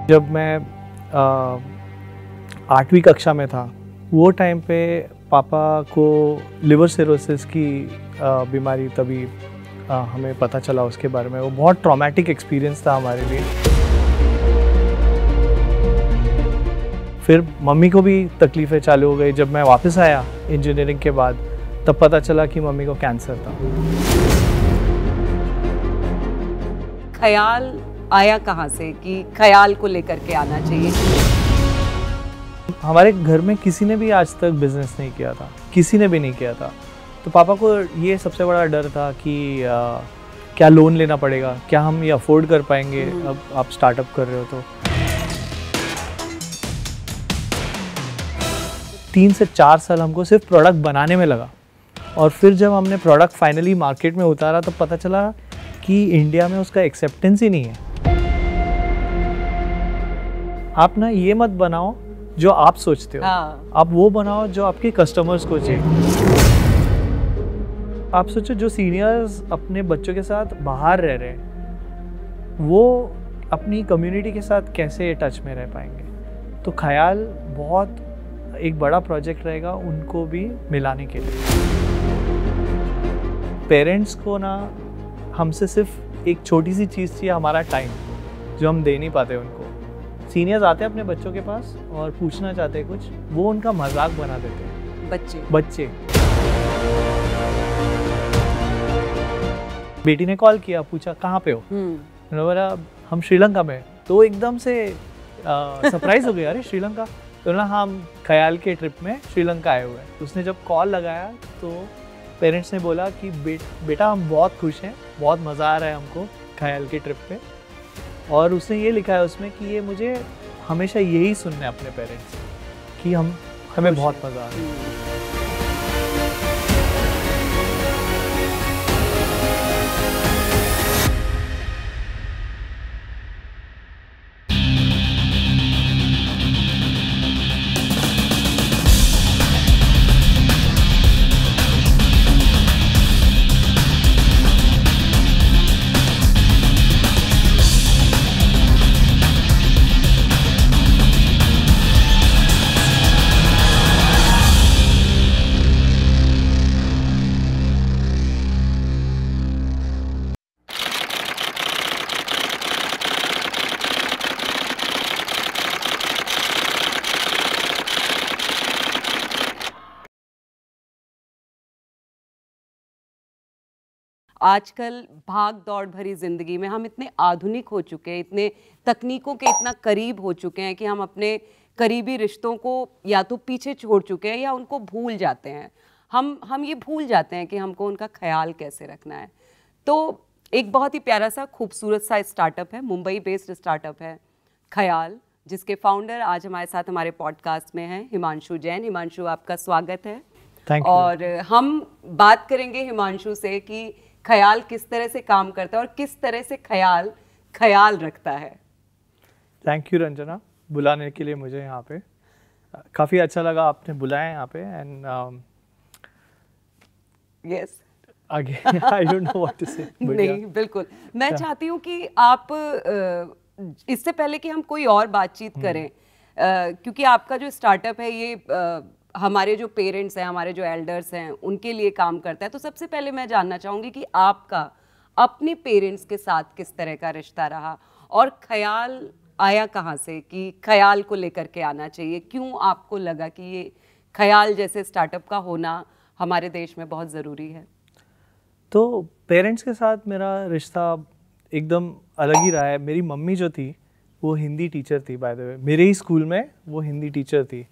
जब मैं 8वीं कक्षा में था, वो टाइम पे पापा को लिवर सिरोसिस की बीमारी तभी हमें पता चला उसके बारे में। वो बहुत ट्रॉमेटिक एक्सपीरियंस था हमारे लिए। फिर मम्मी को भी तकलीफ़ें चालू हो गई। जब मैं वापस आया इंजीनियरिंग के बाद, तब पता चला कि मम्मी को कैंसर था। ख्याल आया कहाँ से कि ख्याल को लेकर के आना चाहिए? हमारे घर में किसी ने भी आज तक बिजनेस नहीं किया था, किसी ने भी नहीं किया था। तो पापा को ये सबसे बड़ा डर था कि क्या लोन लेना पड़ेगा, क्या हम ये अफोर्ड कर पाएंगे। अब आप स्टार्टअप कर रहे हो तो 3 से 4 साल हमको सिर्फ प्रोडक्ट बनाने में लगा। और फिर जब हमने प्रोडक्ट फाइनली मार्केट में उतारा तो पता चला कि इंडिया में उसका एक्सेप्टेंस ही नहीं है। आप ना ये मत बनाओ जो आप सोचते हो, आप वो बनाओ जो आपके कस्टमर्स को चाहिए। आप सोचो, जो सीनियर्स अपने बच्चों के साथ बाहर रह रहे हैं, वो अपनी कम्युनिटी के साथ कैसे टच में रह पाएंगे। तो ख्याल बहुत एक बड़ा प्रोजेक्ट रहेगा उनको भी मिलाने के लिए। पेरेंट्स को ना हमसे सिर्फ एक छोटी सी चीज़ चाहिए, हमारा टाइम, जो हम दे नहीं पाते उनको। सीनियर्स आते हैं अपने बच्चों के पास और पूछना चाहते हैं कुछ, वो उनका मजाक बना देते हैं बच्चे। बेटी ने कॉल किया, पूछा कहाँ पे हो, मैंने बोला हम श्रीलंका में। तो एकदम से सरप्राइज हो गया, अरे श्रीलंका। तो ना हम ख्याल के ट्रिप में श्रीलंका आए हुए हैं। उसने जब कॉल लगाया तो पेरेंट्स ने बोला कि बेटा हम बहुत खुश हैं, बहुत मज़ा आ रहा है हमको ख्याल के ट्रिप पे। और उसने ये लिखा है उसमें कि ये मुझे हमेशा यही सुनना है अपने पेरेंट्स कि हमें बहुत मज़ा आ रहा है। आजकल भाग दौड़ भरी जिंदगी में हम इतने आधुनिक हो चुके हैं, इतने तकनीकों के इतना करीब हो चुके हैं कि हम अपने करीबी रिश्तों को या तो पीछे छोड़ चुके हैं या उनको भूल जाते हैं। हम ये भूल जाते हैं कि हमको उनका ख्याल कैसे रखना है। तो एक बहुत ही प्यारा सा खूबसूरत सा स्टार्टअप है, मुंबई बेस्ड स्टार्टअप है ख्याल, जिसके फाउंडर आज हमारे साथ हमारे पॉडकास्ट में हैं हिमांशु जैन। हिमांशु, आपका स्वागत है। और हम बात करेंगे हिमांशु से कि ख्याल किस तरह से काम करता है और किस तरह से ख्याल रखता है। थैंक यू रंजना, बुलाने के लिए मुझे यहाँ पे। काफ़ी अच्छा लगा आपने बुलाया यहाँ पे। एंड यस, आगे I don't know what to say. नहीं, बिल्कुल मैं चाहती हूँ कि आप इससे पहले कि हम कोई और बातचीत करें, क्योंकि आपका जो स्टार्टअप है ये हमारे जो पेरेंट्स हैं, हमारे जो एल्डर्स हैं, उनके लिए काम करता है। तो सबसे पहले मैं जानना चाहूँगी कि आपका अपने पेरेंट्स के साथ किस तरह का रिश्ता रहा और ख्याल आया कहाँ से कि ख्याल को लेकर के आना चाहिए? क्यों आपको लगा कि ये ख्याल जैसे स्टार्टअप का होना हमारे देश में बहुत ज़रूरी है? तो पेरेंट्स के साथ मेरा रिश्ता एकदम अलग ही रहा है। मेरी मम्मी जो थी वो हिंदी टीचर थी, बाय द वे। मेरे ही स्कूल में वो हिंदी टीचर थी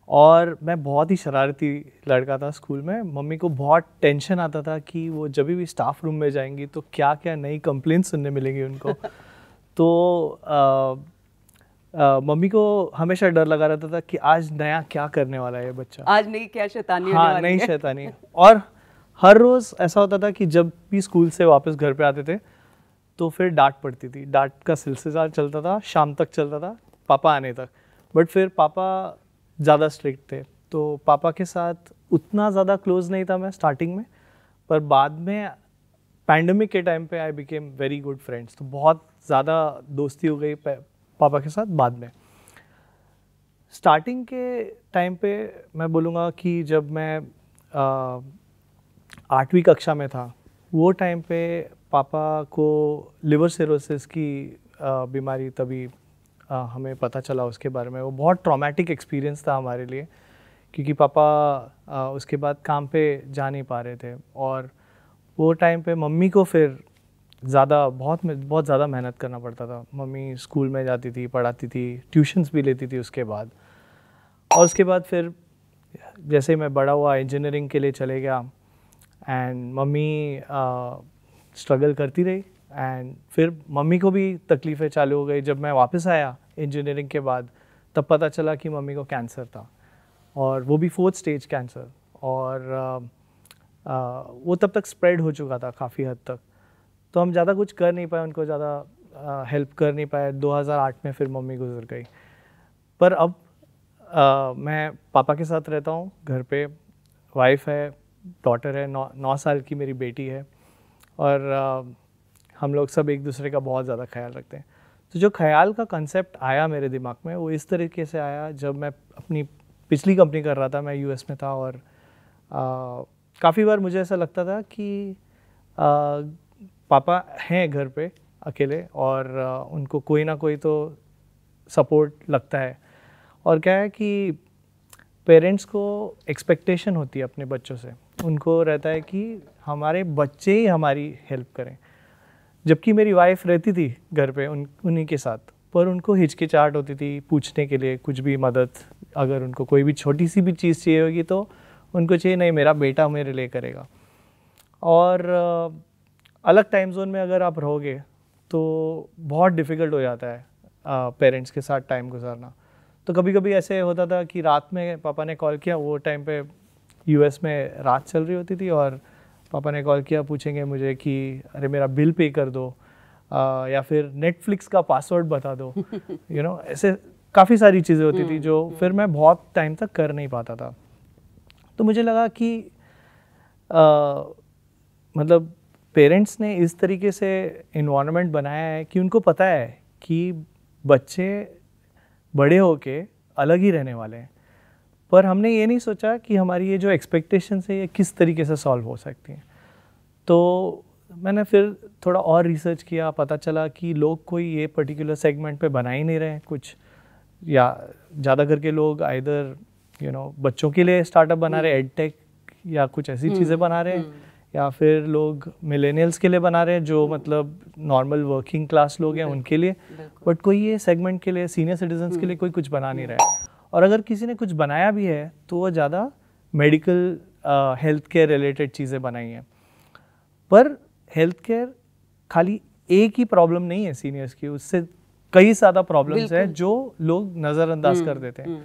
और मैं बहुत ही शरारती लड़का था स्कूल में। मम्मी को बहुत टेंशन आता था कि वो जब भी स्टाफ रूम में जाएंगी तो क्या क्या नई कंप्लेंट्स सुनने मिलेंगी उनको। तो मम्मी को हमेशा डर लगा रहता था कि आज नया क्या करने वाला है ये बच्चा, आज नई क्या शैतानी होने वाली है। नई शैतानी। और हर रोज़ ऐसा होता था कि जब भी स्कूल से वापस घर पे आते थे तो फिर डांट पड़ती थी। डांट का सिलसिला चलता था, शाम तक चलता था, पापा आने तक। बट फिर पापा ज़्यादा स्ट्रिक्ट थे, तो पापा के साथ उतना ज़्यादा क्लोज नहीं था मैं स्टार्टिंग में। पर बाद में पैंडेमिक के टाइम पे I became very good friends. तो बहुत ज़्यादा दोस्ती हो गई पापा के साथ बाद में। स्टार्टिंग के टाइम पे मैं बोलूँगा कि जब मैं 8वीं कक्षा में था, वो टाइम पे पापा को लिवर सिरोसिस की बीमारी तभी हमें पता चला उसके बारे में। वो बहुत ट्रॉमेटिक एक्सपीरियंस था हमारे लिए, क्योंकि पापा उसके बाद काम पे जा नहीं पा रहे थे, और वो टाइम पे मम्मी को फिर बहुत ज़्यादा मेहनत करना पड़ता था। मम्मी स्कूल में जाती थी, पढ़ाती थी, ट्यूशन्स भी लेती थी उसके बाद। और उसके बाद फिर जैसे ही मैं बड़ा हुआ, इंजीनियरिंग के लिए चले गया, एंड मम्मी स्ट्रगल करती रही। एंड फिर मम्मी को भी तकलीफ़ें चालू हो गई। जब मैं वापस आया इंजीनियरिंग के बाद, तब पता चला कि मम्मी को कैंसर था, और वो भी 4th स्टेज कैंसर। और वो तब तक स्प्रेड हो चुका था काफ़ी हद तक, तो हम ज़्यादा कुछ कर नहीं पाए, उनको ज़्यादा हेल्प कर नहीं पाए। 2008 में फिर मम्मी गुजर गई। पर अब मैं पापा के साथ रहता हूँ घर पे। वाइफ है, डॉटर है, 9 साल की मेरी बेटी है, और हम लोग सब एक दूसरे का बहुत ज़्यादा ख्याल रखते हैं। तो जो ख्याल का कंसेप्ट आया मेरे दिमाग में, वो इस तरीके से आया जब मैं अपनी पिछली कंपनी कर रहा था। मैं यूएस में था, और काफ़ी बार मुझे ऐसा लगता था कि पापा हैं घर पे अकेले, और उनको कोई ना कोई तो सपोर्ट लगता है। और क्या है कि पेरेंट्स को एक्सपेक्टेशन होती है अपने बच्चों से, उनको रहता है कि हमारे बच्चे ही हमारी हेल्प करें। जबकि मेरी वाइफ रहती थी घर पे उन्हीं के साथ, पर उनको हिचकिचाहट होती थी पूछने के लिए कुछ भी मदद। अगर उनको कोई भी छोटी सी भी चीज़ चाहिए होगी तो उनको चाहिए नहीं, मेरा बेटा मेरे लिए करेगा। और अलग टाइम जोन में अगर आप रहोगे तो बहुत डिफ़िकल्ट हो जाता है पेरेंट्स के साथ टाइम गुजारना। तो कभी कभी ऐसे होता था कि रात में पापा ने कॉल किया, वो टाइम पे यूएस में रात चल रही होती थी, और पापा ने कॉल किया, पूछेंगे मुझे कि अरे मेरा बिल पे कर दो, या फिर नेटफ्लिक्स का पासवर्ड बता दो। ऐसे काफ़ी सारी चीज़ें होती थी जो फिर मैं बहुत टाइम तक कर नहीं पाता था। तो मुझे लगा कि मतलब पेरेंट्स ने इस तरीके से इन्वायरमेंट बनाया है कि उनको पता है कि बच्चे बड़े होके अलग ही रहने वाले हैं, पर हमने ये नहीं सोचा कि हमारी ये जो एक्सपेक्टेशंस है ये किस तरीके से सॉल्व हो सकती हैं। तो मैंने फिर थोड़ा और रिसर्च किया, पता चला कि लोग कोई ये पर्टिकुलर सेगमेंट पे बना ही नहीं रहे हैं कुछ, या ज़्यादा करके लोग आइदर बच्चों के लिए स्टार्टअप बना रहे हैं, एडटेक या कुछ ऐसी चीज़ें बना रहे हैं, या फिर लोग मिलेनियल्स के लिए बना रहे हैं जो मतलब नॉर्मल वर्किंग क्लास लोग हैं उनके लिए, बट कोई ये सेगमेंट के लिए, सीनियर सिटीजन्स के लिए कोई कुछ बना नहीं रहा है। और अगर किसी ने कुछ बनाया भी है तो वो ज़्यादा मेडिकल हेल्थ केयर रिलेटेड चीज़ें बनाई हैं। पर हेल्थ केयर खाली एक ही प्रॉब्लम नहीं है सीनियर्स की, उससे कई ज़्यादा प्रॉब्लम्स हैं जो लोग नज़रअंदाज कर देते हैं।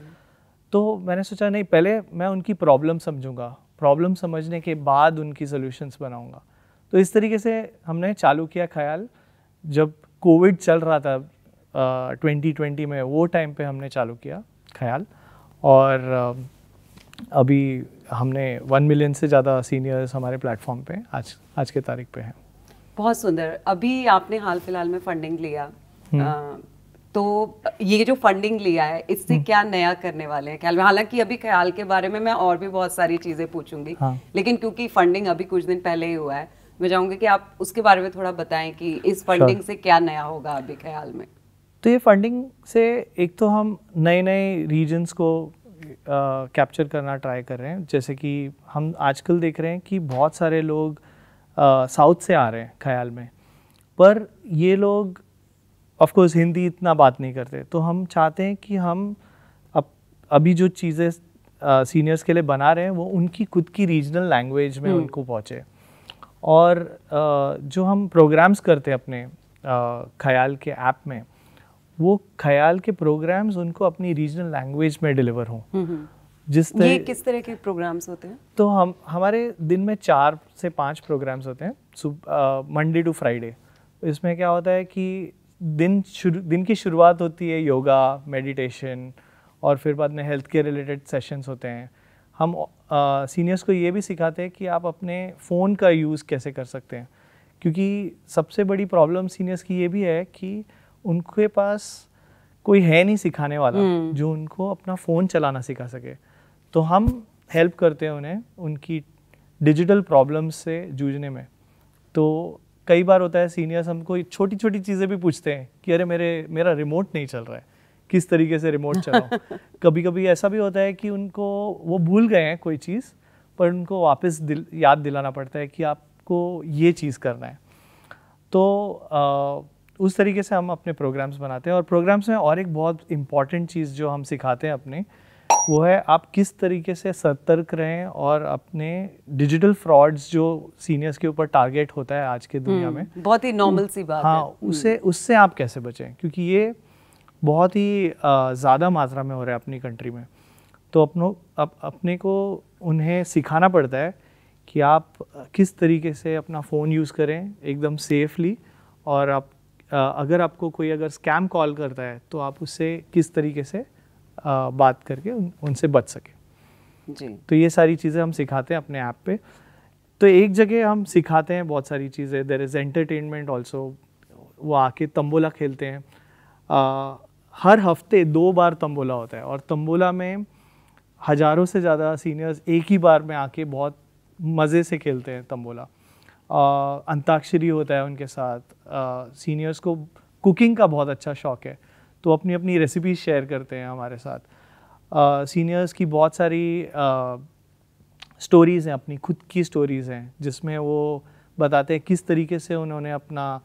तो मैंने सोचा नहीं, पहले मैं उनकी प्रॉब्लम समझूंगा, प्रॉब्लम समझने के बाद उनकी सॉल्यूशंस बनाऊंगा। तो इस तरीके से हमने चालू किया ख्याल। जब कोविड चल रहा था 2020 में, वो टाइम पे हमने चालू किया ख्याल, और अभी हमने 1 मिलियन से ज़्यादा सीनियर्स हमारे प्लेटफॉर्म पे आज के तारीख पे हैं। बहुत सुंदर। अभी आपने हाल फिलहाल में फंडिंग लिया, तो ये जो फंडिंग लिया है इससे क्या नया करने वाले हैं ख्याल में? हालांकि अभी ख्याल के बारे में मैं और भी बहुत सारी चीज़ें पूछूंगी, लेकिन क्योंकि फंडिंग अभी कुछ दिन पहले ही हुआ है, मैं चाहूँगी कि आप उसके बारे में थोड़ा बताएं कि इस फंडिंग से क्या नया होगा अभी ख्याल में। तो ये फंडिंग से एक तो हम नए नए रीजन्स को कैप्चर करना ट्राई कर रहे हैं। जैसे कि हम आजकल देख रहे हैं कि बहुत सारे लोग साउथ से आ रहे हैं ख्याल में, पर ये लोग ऑफ कोर्स हिंदी इतना बात नहीं करते। तो हम चाहते हैं कि हम अभी जो चीज़ें सीनियर्स के लिए बना रहे हैं वो उनकी खुद की रीजनल लैंग्वेज में उनको पहुँचे। और जो हम प्रोग्राम्स करते हैं अपने ख्याल के ऐप में, वो ख्याल के प्रोग्राम्स उनको अपनी रीजनल लैंग्वेज में डिलीवर हों। ये किस तरह के प्रोग्राम्स होते हैं? तो हमारे दिन में 4 से 5 प्रोग्राम्स होते हैं, मंडे टू फ्राइडे। इसमें क्या होता है कि दिन की शुरुआत होती है योगा, मेडिटेशन, और फिर बाद में हेल्थ केयर रिलेटेड सेशंस होते हैं। हम सीनियर्स को ये भी सिखाते हैं कि आप अपने फ़ोन का यूज़ कैसे कर सकते हैं, क्योंकि सबसे बड़ी प्रॉब्लम सीनियर्स की ये भी है कि उनके पास कोई है नहीं सिखाने वाला जो उनको अपना फ़ोन चलाना सिखा सके। तो हम हेल्प करते हैं उन्हें उनकी डिजिटल प्रॉब्लम्स से जूझने में। तो कई बार होता है सीनियर्स हमको छोटी छोटी चीज़ें भी पूछते हैं कि अरे मेरा रिमोट नहीं चल रहा है, किस तरीके से रिमोट चलाऊं। कभी कभी ऐसा भी होता है कि उनको वो भूल गए हैं कोई चीज़, पर उनको वापस याद दिलाना पड़ता है कि आपको ये चीज़ करना है। तो उस तरीके से हम अपने प्रोग्राम्स बनाते हैं। और प्रोग्राम्स में और एक बहुत इम्पॉर्टेंट चीज़ जो हम सिखाते हैं अपने, वो है आप किस तरीके से सतर्क रहें और अपने डिजिटल फ्रॉड्स जो सीनियर्स के ऊपर टारगेट होता है आज के दुनिया में, बहुत ही नॉर्मल सी बात है। उससे आप कैसे बचें, क्योंकि ये बहुत ही ज़्यादा मात्रा में हो रहा है अपनी कंट्री में। तो अपने को उन्हें सिखाना पड़ता है कि आप किस तरीके से अपना फ़ोन यूज़ करें एकदम सेफली, और आप अगर आपको कोई स्कैम कॉल करता है तो आप उससे किस तरीके से बात करके उनसे बच सके जी। तो ये सारी चीज़ें हम सिखाते हैं अपने ऐप पे। तो एक जगह हम सिखाते हैं बहुत सारी चीज़ें, देयर इज़ एंटरटेनमेंट ऑल्सो। वो आके तंबोला खेलते हैं, हर हफ्ते 2 बार तंबोला होता है, और तंबोला में हज़ारों से ज़्यादा सीनियर्स एक ही बार में आके बहुत मज़े से खेलते हैं तंबोला। अंताक्षरी होता है उनके साथ। सीनियर्स को कुकिंग का बहुत अच्छा शौक़ है, तो अपनी अपनी रेसिपीज शेयर करते हैं हमारे साथ। सीनियर्स की बहुत सारी स्टोरीज़ हैं, अपनी खुद की स्टोरीज़ हैं, जिसमें वो बताते हैं किस तरीके से उन्होंने अपना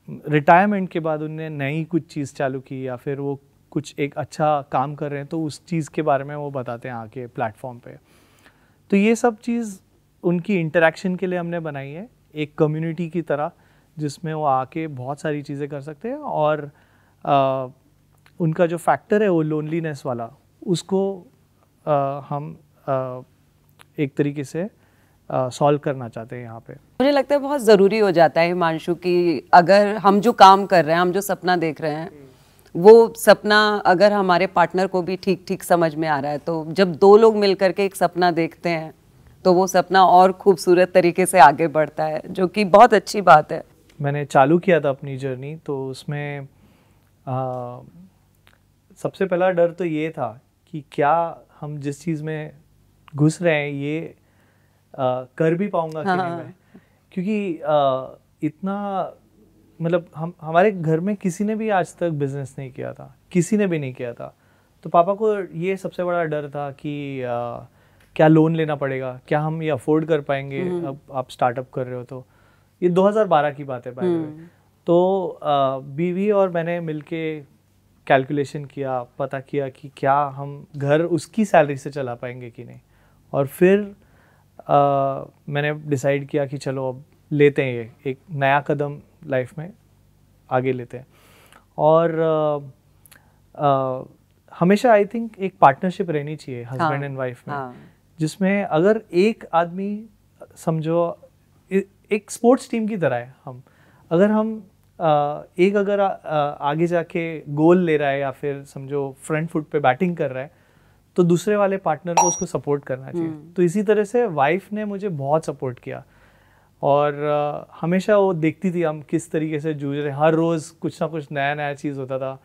रिटायरमेंट के बाद उन्होंने नई कुछ चीज़ चालू की, या फिर वो कुछ एक अच्छा काम कर रहे हैं तो उस चीज़ के बारे में वो बताते हैं आके प्लेटफॉर्म पे। तो ये सब चीज़ उनकी इंटरेक्शन के लिए हमने बनाई है, एक कम्युनिटी की तरह, जिसमें वो आके बहुत सारी चीज़ें कर सकते हैं। और उनका जो फैक्टर है वो लोनलीनेस वाला, उसको हम एक तरीके से सॉल्व करना चाहते हैं यहाँ पे। मुझे लगता है बहुत ज़रूरी हो जाता है हिमांशु कि अगर हम जो काम कर रहे हैं, हम जो सपना देख रहे हैं, वो सपना अगर हमारे पार्टनर को भी ठीक ठीक समझ में आ रहा है, तो जब 2 लोग मिल करके एक सपना देखते हैं तो वो सपना और खूबसूरत तरीके से आगे बढ़ता है, जो कि बहुत अच्छी बात है। मैंने चालू किया था अपनी जर्नी, तो उसमें सबसे पहला डर तो ये था कि क्या हम जिस चीज़ में घुस रहे हैं ये कर भी पाऊंगा कि नहीं मैं, क्योंकि इतना मतलब हमारे घर में किसी ने भी आज तक बिजनेस नहीं किया था, किसी ने भी नहीं किया था। तो पापा को ये सबसे बड़ा डर था कि क्या लोन लेना पड़ेगा, क्या हम ये अफोर्ड कर पाएंगे। अब आप स्टार्टअप कर रहे हो, तो ये 2012 की बात है बाय द वे। तो बीवी और मैंने मिलके कैलकुलेशन किया, पता किया कि क्या हम घर उसकी सैलरी से चला पाएंगे कि नहीं, और फिर मैंने डिसाइड किया कि चलो अब लेते हैं ये एक नया कदम लाइफ में आगे लेते हैं। और हमेशा आई थिंक एक पार्टनरशिप रहनी चाहिए हस्बैंड एंड वाइफ में, जिसमें अगर एक आदमी, समझो एक स्पोर्ट्स टीम की तरह है हम, अगर एक आगे जाके गोल ले रहा है या फिर समझो फ्रंट फुट पे बैटिंग कर रहा है, तो दूसरे वाले पार्टनर को उसको सपोर्ट करना चाहिए। तो इसी तरह से वाइफ ने मुझे बहुत सपोर्ट किया, और हमेशा वो देखती थी हम किस तरीके से जूझ रहे। हर रोज़ कुछ ना कुछ नया नया चीज़ होता था,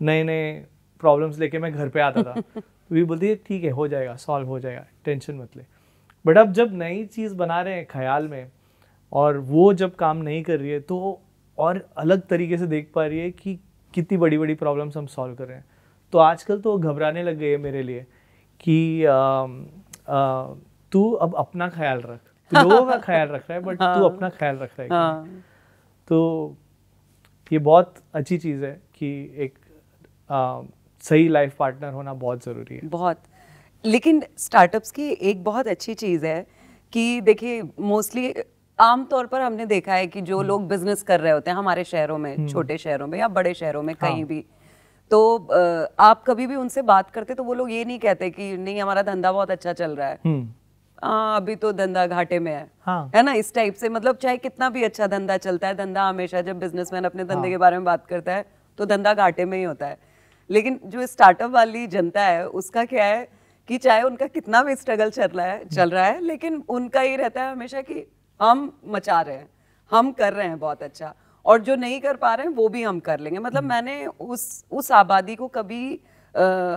नए नए प्रॉब्लम्स लेके मैं घर पे आता था। तो भी बोलती है ठीक है, हो जाएगा, सॉल्व हो जाएगा, टेंशन मत ले। बट अब जब नई चीज़ बना रहे हैं ख्याल में, और वो जब काम नहीं कर रही है, तो और अलग तरीके से देख पा रही है कि कितनी बड़ी बड़ी प्रॉब्लम्स हम सॉल्व कर रहे हैं। तो आजकल तो घबराने लग गई है मेरे लिए कि तू अब अपना ख्याल रख, तू लोगों का ख्याल रख रहा है बट तू अपना ख्याल रख रहा है। तो ये बहुत अच्छी चीज़ है कि एक सही लाइफ पार्टनर होना बहुत ज़रूरी है। बहुत। लेकिन स्टार्टअप्स की एक बहुत अच्छी चीज़ है कि देखिए मोस्टली आम तौर पर हमने देखा है कि जो लोग बिजनेस कर रहे होते हैं हमारे शहरों में, छोटे शहरों में या बड़े शहरों में, कहीं भी, तो आप कभी भी उनसे बात करते तो वो लोग ये नहीं कहते कि नहीं हमारा धंधा बहुत अच्छा चल रहा है, अभी तो धंधा घाटे में है, है ना, इस टाइप से। मतलब चाहे कितना भी अच्छा धंधा चलता है, धंधा हमेशा, जब बिजनेसमैन अपने धंधे के बारे में बात करता है तो धंधा घाटे में ही होता है। लेकिन जो स्टार्टअप वाली जनता है उसका क्या है कि चाहे उनका कितना भी स्ट्रगल चल रहा है, लेकिन उनका ये रहता है हमेशा कि हम मचा रहे हैं, हम कर रहे हैं बहुत अच्छा। और जो नहीं कर पा रहे हैं वो भी हम कर लेंगे। मतलब मैंने उस आबादी को कभी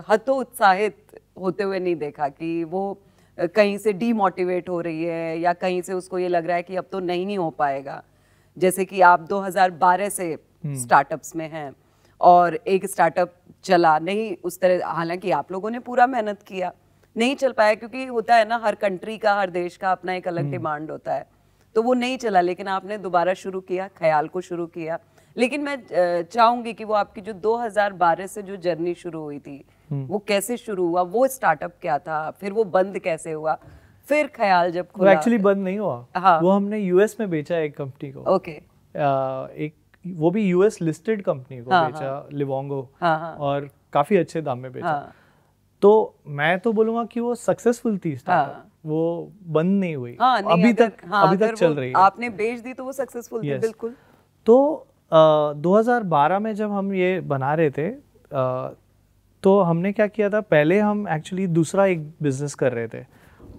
हतोत्साहित होते हुए नहीं देखा कि वो कहीं से डीमोटिवेट हो रही है या कहीं से उसको ये लग रहा है कि अब तो नहीं हो पाएगा। जैसे कि आप 2012 से स्टार्टअप्स में हैं और एक स्टार्टअप चला नहीं उस तरह, हालांकि आप लोगों ने पूरा मेहनत किया, नहीं चल पाया क्योंकि होता है ना, हर कंट्री का, हर देश का अपना एक अलग डिमांड होता है, तो वो नहीं चला। लेकिन आपने दोबारा शुरू किया, ख्याल को शुरू किया। लेकिन मैं चाहूंगी कि वो आपकी जो 2012 से जो जर्नी शुरू हुई थी वो कैसे शुरू हुआ, वो स्टार्टअप क्या था, फिर वो बंद कैसे हुआ, फिर ख्याल जब खुला? वो एक्चुअली बंद नहीं हुआ। हाँ। वो हमने यूएस में बेचा एक कंपनी को। ओके। एक वो भी यूएस लिस्टेड कंपनी को बेचा, लिवोंगो, और काफी अच्छे दाम में बेचा। तो मैं तो बोलूंगा कि वो सक्सेसफुल थी स्टार्टअप, वो बंद नहीं हुई। अभी तक चल रही है। आपने बेच दी तो वो सक्सेसफुल थी। बिल्कुल। तो 2012 में जब हम ये बना रहे थे, तो हमने क्या किया था, पहले हम एक्चुअली दूसरा एक बिजनेस कर रहे थे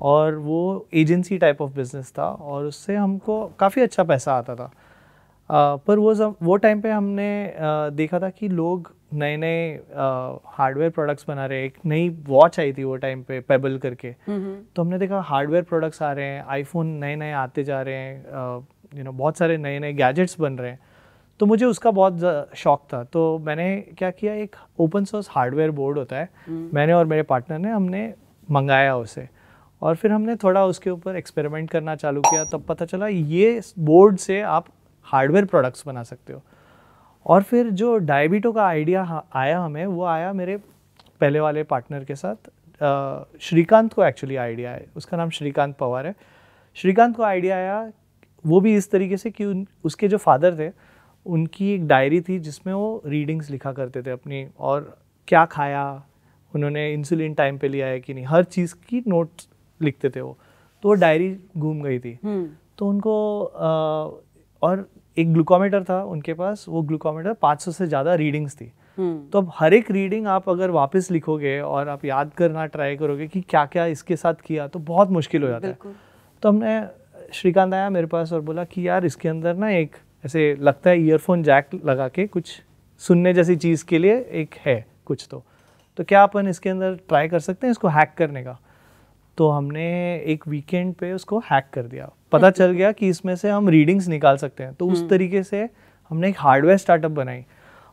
और वो एजेंसी टाइप ऑफ बिजनेस था और उससे हमको काफ़ी अच्छा पैसा आता था। पर वो टाइम पे हमने देखा था कि लोग नए नए हार्डवेयर प्रोडक्ट्स बना रहे हैं। एक नई वॉच आई थी वो टाइम पे, पेबल करके। तो हमने देखा हार्डवेयर प्रोडक्ट्स आ रहे हैं, आईफोन नए नए आते जा रहे हैं, बहुत सारे नए नए गैजेट्स बन रहे हैं। तो मुझे उसका बहुत शौक था। तो मैंने क्या किया, एक ओपन सोर्स हार्डवेयर बोर्ड होता है, मैंने और मेरे पार्टनर ने हमने मंगाया उसे, और फिर हमने थोड़ा उसके ऊपर एक्सपेरिमेंट करना चालू किया। तब पता चला ये बोर्ड से आप हार्डवेयर प्रोडक्ट्स बना सकते हो। और फिर जो डायबिटो का आइडिया आया हमें, वो आया मेरे पहले वाले पार्टनर के साथ, श्रीकांत को एक्चुअली आइडिया है, उसका नाम श्रीकांत पवार है। श्रीकांत को आइडिया आया वो भी इस तरीके से कि उसके जो फादर थे उनकी एक डायरी थी जिसमें वो रीडिंग्स लिखा करते थे अपनी, और क्या खाया उन्होंने, इंसुलिन टाइम पे लिया है कि नहीं, हर चीज़ की नोट्स लिखते थे वो। तो वो डायरी घूम गई थी। तो उनको और एक ग्लूकोमीटर था उनके पास, वो ग्लूकोमीटर 500 से ज़्यादा रीडिंग्स थी। तो अब हर एक रीडिंग आप अगर वापस लिखोगे और आप याद करना ट्राई करोगे कि क्या क्या इसके साथ किया, तो बहुत मुश्किल हो जाता है। तो हमने, श्रीकांत आया मेरे पास और बोला कि यार इसके अंदर ना एक ऐसे लगता है ईयरफोन जैक लगा के कुछ सुनने जैसी चीज़ के लिए एक है कुछ, तो क्या अपन इसके अंदर ट्राई कर सकते हैं इसको हैक करने का। तो हमने एक वीकेंड पे उसको हैक कर दिया। पता चल गया कि इसमें से हम रीडिंग्स निकाल सकते हैं। तो उस तरीके से हमने एक हार्डवेयर स्टार्टअप बनाई।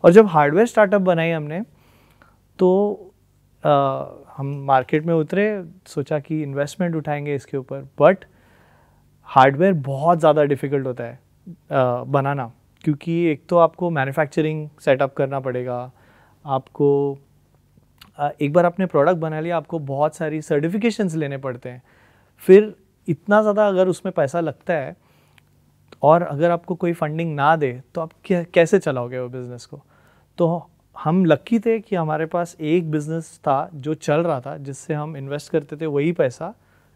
और जब हार्डवेयर स्टार्टअप बनाई हमने, तो हम मार्केट में उतरे, सोचा कि इन्वेस्टमेंट उठाएंगे इसके ऊपर। बट हार्डवेयर बहुत ज़्यादा डिफ़िकल्ट होता है बनाना, क्योंकि एक तो आपको मैन्युफैक्चरिंग सेटअप करना पड़ेगा, आपको एक बार आपने प्रोडक्ट बना लिया, आपको बहुत सारी सर्टिफिकेशंस लेने पड़ते हैं। फिर इतना ज़्यादा अगर उसमें पैसा लगता है और अगर आपको कोई फंडिंग ना दे, तो आप कैसे चलाओगे वो बिज़नेस को। तो हम लकी थे कि हमारे पास एक बिज़नेस था जो चल रहा था, जिससे हम इन्वेस्ट करते थे वही पैसा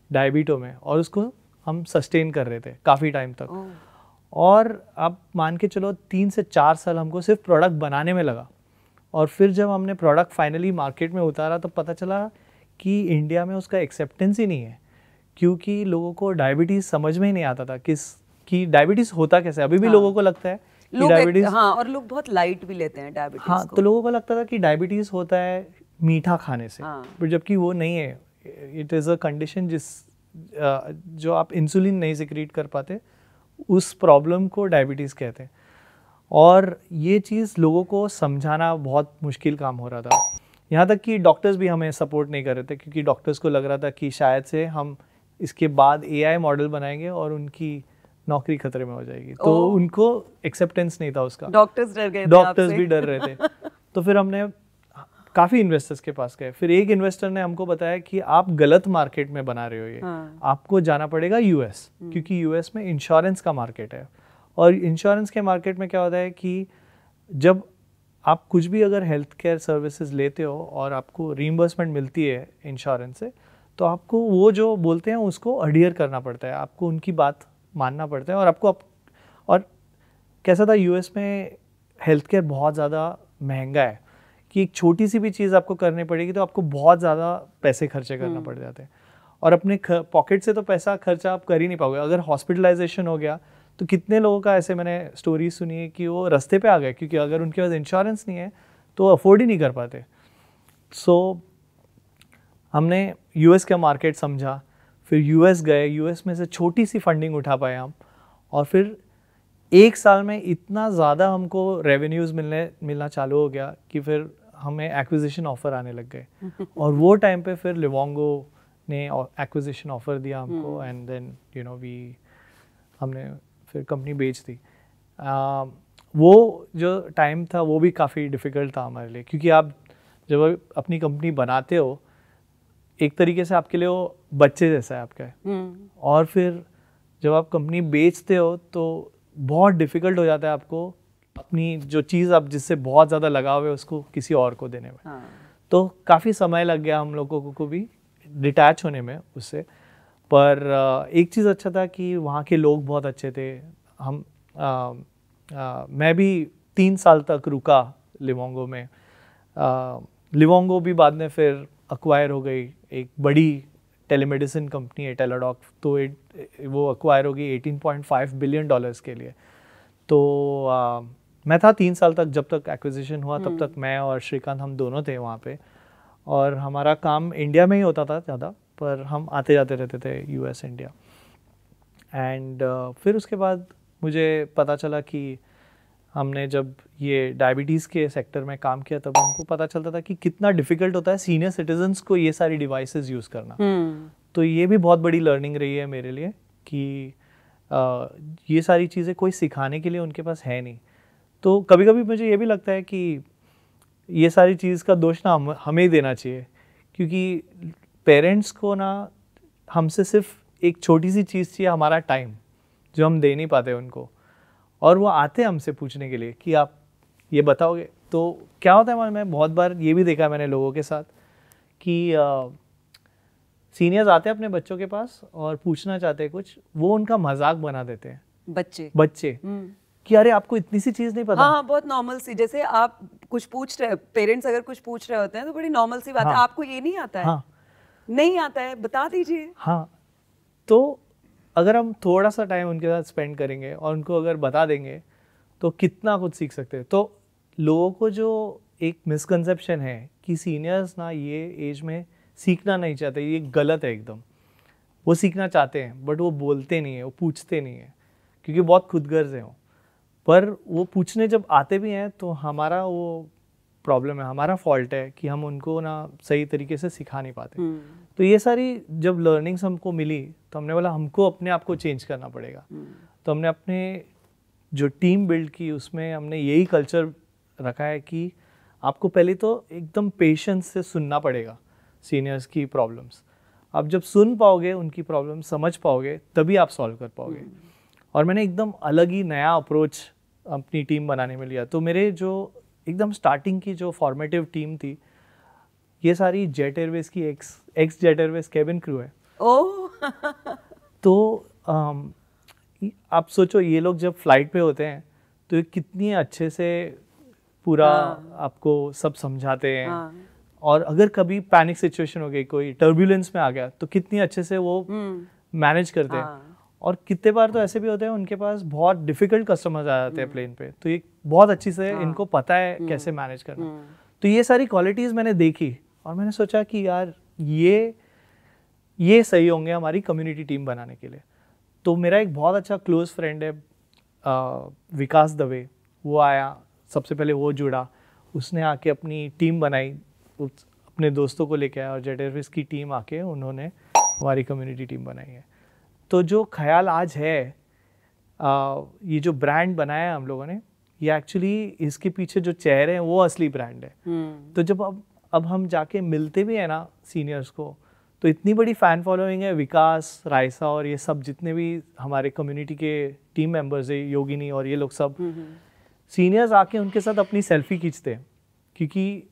डायबिटो में, और उसको हम सस्टेन कर रहे थे काफ़ी टाइम तक। और आप मान के चलो 3 से 4 साल हमको सिर्फ प्रोडक्ट बनाने में लगा। और फिर जब हमने प्रोडक्ट फाइनली मार्केट में उतारा, तो पता चला कि इंडिया में उसका एक्सेप्टेंस ही नहीं है, क्योंकि लोगों को डायबिटीज़ समझ में ही नहीं आता था कि डायबिटीज़ होता कैसे। अभी भी लोगों को लगता है कि डायबिटीज़, और लोग बहुत लाइट भी लेते हैं डायबिटीज़ को। तो लोगों को लगता था कि डायबिटीज़ होता है मीठा खाने से, पर जबकि वो नहीं है। इट इज़ अ कंडीशन जो आप इंसुलिन नहीं सिक्रीट कर पाते, उस प्रॉब्लम को डायबिटीज़ कहते हैं। और ये चीज़ लोगों को समझाना बहुत मुश्किल काम हो रहा था। यहाँ तक कि डॉक्टर्स भी हमें सपोर्ट नहीं कर रहे थे, क्योंकि डॉक्टर्स को लग रहा था कि शायद से हम इसके बाद AI मॉडल बनाएंगे और उनकी नौकरी खतरे में हो जाएगी। तो उनको एक्सेप्टेंस नहीं था उसका। डॉक्टर्स डर गए थे, डॉक्टर्स भी डर रहे थे। तो फिर हमने काफ़ी इन्वेस्टर्स के पास गए। फिर एक इन्वेस्टर ने हमको बताया कि आप गलत मार्केट में बना रहे हो ये, आपको जाना पड़ेगा US, क्योंकि US में इंश्योरेंस का मार्केट है। और इंश्योरेंस के मार्केट में क्या होता है कि जब आप कुछ भी अगर हेल्थ केयर सर्विसेज लेते हो और आपको रीइंबर्समेंट मिलती है इंश्योरेंस से, तो आपको वो जो बोलते हैं उसको अडियर करना पड़ता है, आपको उनकी बात मानना पड़ता है। और और कैसा था, US में हेल्थ केयर बहुत ज़्यादा महंगा है कि एक छोटी सी भी चीज़ आपको करनी पड़ेगी तो आपको बहुत ज़्यादा पैसे खर्चे करना पड़ जाते हैं। और अपने पॉकेट से तो पैसा खर्चा आप कर ही नहीं पाओगे। अगर हॉस्पिटलाइजेशन हो गया तो कितने लोगों का ऐसे मैंने स्टोरी सुनी है कि वो रास्ते पे आ गए, क्योंकि अगर उनके पास इंश्योरेंस नहीं है तो अफोर्ड ही नहीं कर पाते। सो हमने यूएस का मार्केट समझा, फिर यूएस गए, यूएस में से छोटी सी फंडिंग उठा पाए हम, और फिर 1 साल में इतना ज़्यादा हमको रेवेन्यूज़ मिलना चालू हो गया कि फिर हमें एक्विजिशन ऑफ़र आने लग गए। और वो टाइम पे फिर लिवोंगो ने एक्विजिशन ऑफ़र दिया हमको, एंड देन यू नो हमने फिर कंपनी बेच दी। वो जो टाइम था वो भी काफ़ी डिफ़िकल्ट था हमारे लिए, क्योंकि आप जब अपनी कंपनी बनाते हो एक तरीके से आपके लिए वो बच्चे जैसा है आपका, और फिर जब आप कंपनी बेचते हो तो बहुत डिफ़िकल्ट हो जाता है आपको अपनी जो चीज़ आप जिससे बहुत ज़्यादा लगाव है उसको किसी और को देने में। हाँ। तो काफ़ी समय लग गया हम लोगों को भी डिटैच होने में उससे। पर एक चीज़ अच्छा था कि वहाँ के लोग बहुत अच्छे थे। मैं भी 3 साल तक रुका लिवोंगो में। लिवोंगो भी बाद में फिर अक्वायर हो गई, एक बड़ी टेलीमेडिसिन कंपनी है टेलाडॉक, तो वो अक्वायर हो गई $18.5 बिलियन के लिए। तो मैं था 3 साल तक, जब तक एक्विजिशन हुआ तब तक मैं और श्रीकांत हम दोनों थे वहाँ पे, और हमारा काम इंडिया में ही होता था ज़्यादा, पर हम आते जाते रहते थे यूएस इंडिया। एंड फिर उसके बाद मुझे पता चला कि हमने जब ये डायबिटीज़ के सेक्टर में काम किया तब हमको पता चलता था कि कितना डिफ़िकल्ट होता है सीनियर सिटीजन्स को ये सारी डिवाइसेस यूज़ करना। तो ये भी बहुत बड़ी लर्निंग रही है मेरे लिए कि ये सारी चीज़ें कोई सिखाने के लिए उनके पास है नहीं। तो कभी कभी मुझे ये भी लगता है कि ये सारी चीज़ का दोष ना हमें ही देना चाहिए, क्योंकि पेरेंट्स को ना हमसे सिर्फ एक छोटी सी चीज़ चाहिए, हमारा टाइम, जो हम दे नहीं पाते उनको, और वो आते हैं हमसे पूछने के लिए कि आप ये बताओगे। तो क्या होता है, मैं बहुत बार ये भी देखा है मैंने लोगों के साथ कि सीनियर्स आते हैं अपने बच्चों के पास और पूछना चाहते हैं कुछ, वो उनका मजाक बना देते हैं बच्चे कि अरे आपको इतनी सी चीज़ नहीं पता। हाँ, बहुत नॉर्मल सी, जैसे आप कुछ पूछ रहे, पेरेंट्स अगर कुछ पूछ रहे होते हैं तो बड़ी नॉर्मल सी बात है, आपको ये नहीं आता है। हाँ, नहीं आता है, बता दीजिए। हाँ, तो अगर हम थोड़ा सा टाइम उनके साथ स्पेंड करेंगे और उनको अगर बता देंगे तो कितना कुछ सीख सकते हैं। तो लोगों को जो एक मिसकंसेप्शन है कि सीनियर्स ना ये एज में सीखना नहीं चाहते, ये गलत है एकदम। वो सीखना चाहते हैं बट वो बोलते नहीं है, वो पूछते नहीं है, क्योंकि बहुत खुदगर्ज हैं वो। पर वो पूछने जब आते भी हैं तो हमारा वो प्रॉब्लम है, हमारा फॉल्ट है कि हम उनको ना सही तरीके से सिखा नहीं पाते। तो ये सारी जब लर्निंग्स हमको मिली तो हमने बोला हमको अपने आप को चेंज करना पड़ेगा। तो हमने अपने जो टीम बिल्ड की उसमें हमने यही कल्चर रखा है कि आपको पहले तो एकदम पेशेंस से सुनना पड़ेगा सीनियर्स की प्रॉब्लम्स। आप जब सुन पाओगे, उनकी प्रॉब्लम समझ पाओगे, तभी आप सॉल्व कर पाओगे। और मैंने एकदम अलग ही नया अप्रोच अपनी टीम बनाने में लिया। तो मेरे जो एकदम स्टार्टिंग की जो फॉर्मेटिव टीम थी, ये सारी जेट एयरवेज की x jet Airways cabin crew है। ओह तो आप सोचो ये लोग जब फ्लाइट पे होते हैं तो ये कितनी अच्छे से पूरा आपको सब समझाते हैं। और अगर कभी पैनिक सिचुएशन हो गई, कोई टर्बुलेंस में आ गया, तो कितनी अच्छे से वो मैनेज करते हैं। और कितने बार तो ऐसे भी होते हैं उनके पास बहुत डिफिकल्ट कस्टमर्स आ जाते हैं प्लेन पे, तो ये बहुत अच्छी से इनको पता है कैसे मैनेज करना। तो ये सारी क्वालिटीज़ मैंने देखी और मैंने सोचा कि यार ये सही होंगे हमारी कम्युनिटी टीम बनाने के लिए। तो मेरा एक बहुत अच्छा क्लोज फ्रेंड है विकास दवे, वो आया, सबसे पहले वो जुड़ा, उसने आके अपनी टीम बनाई, अपने दोस्तों को लेके आया और जेट एयरवेज की टीम आके उन्होंने हमारी कम्युनिटी टीम बनाई है। तो जो ख्याल आज है, ये जो ब्रांड बनाया है हम लोगों ने, ये एक्चुअली इसके पीछे जो चेहरे हैं वो असली ब्रांड है। तो जब अब हम जाके मिलते भी हैं ना सीनियर्स को, तो इतनी बड़ी फ़ैन फॉलोइंग है, विकास, रायसा और ये सब जितने भी हमारे कम्युनिटी के टीम मेंबर्स है, योगिनी और ये लोग सब सीनियर्स आके उनके साथ अपनी सेल्फी खींचते हैं, क्योंकि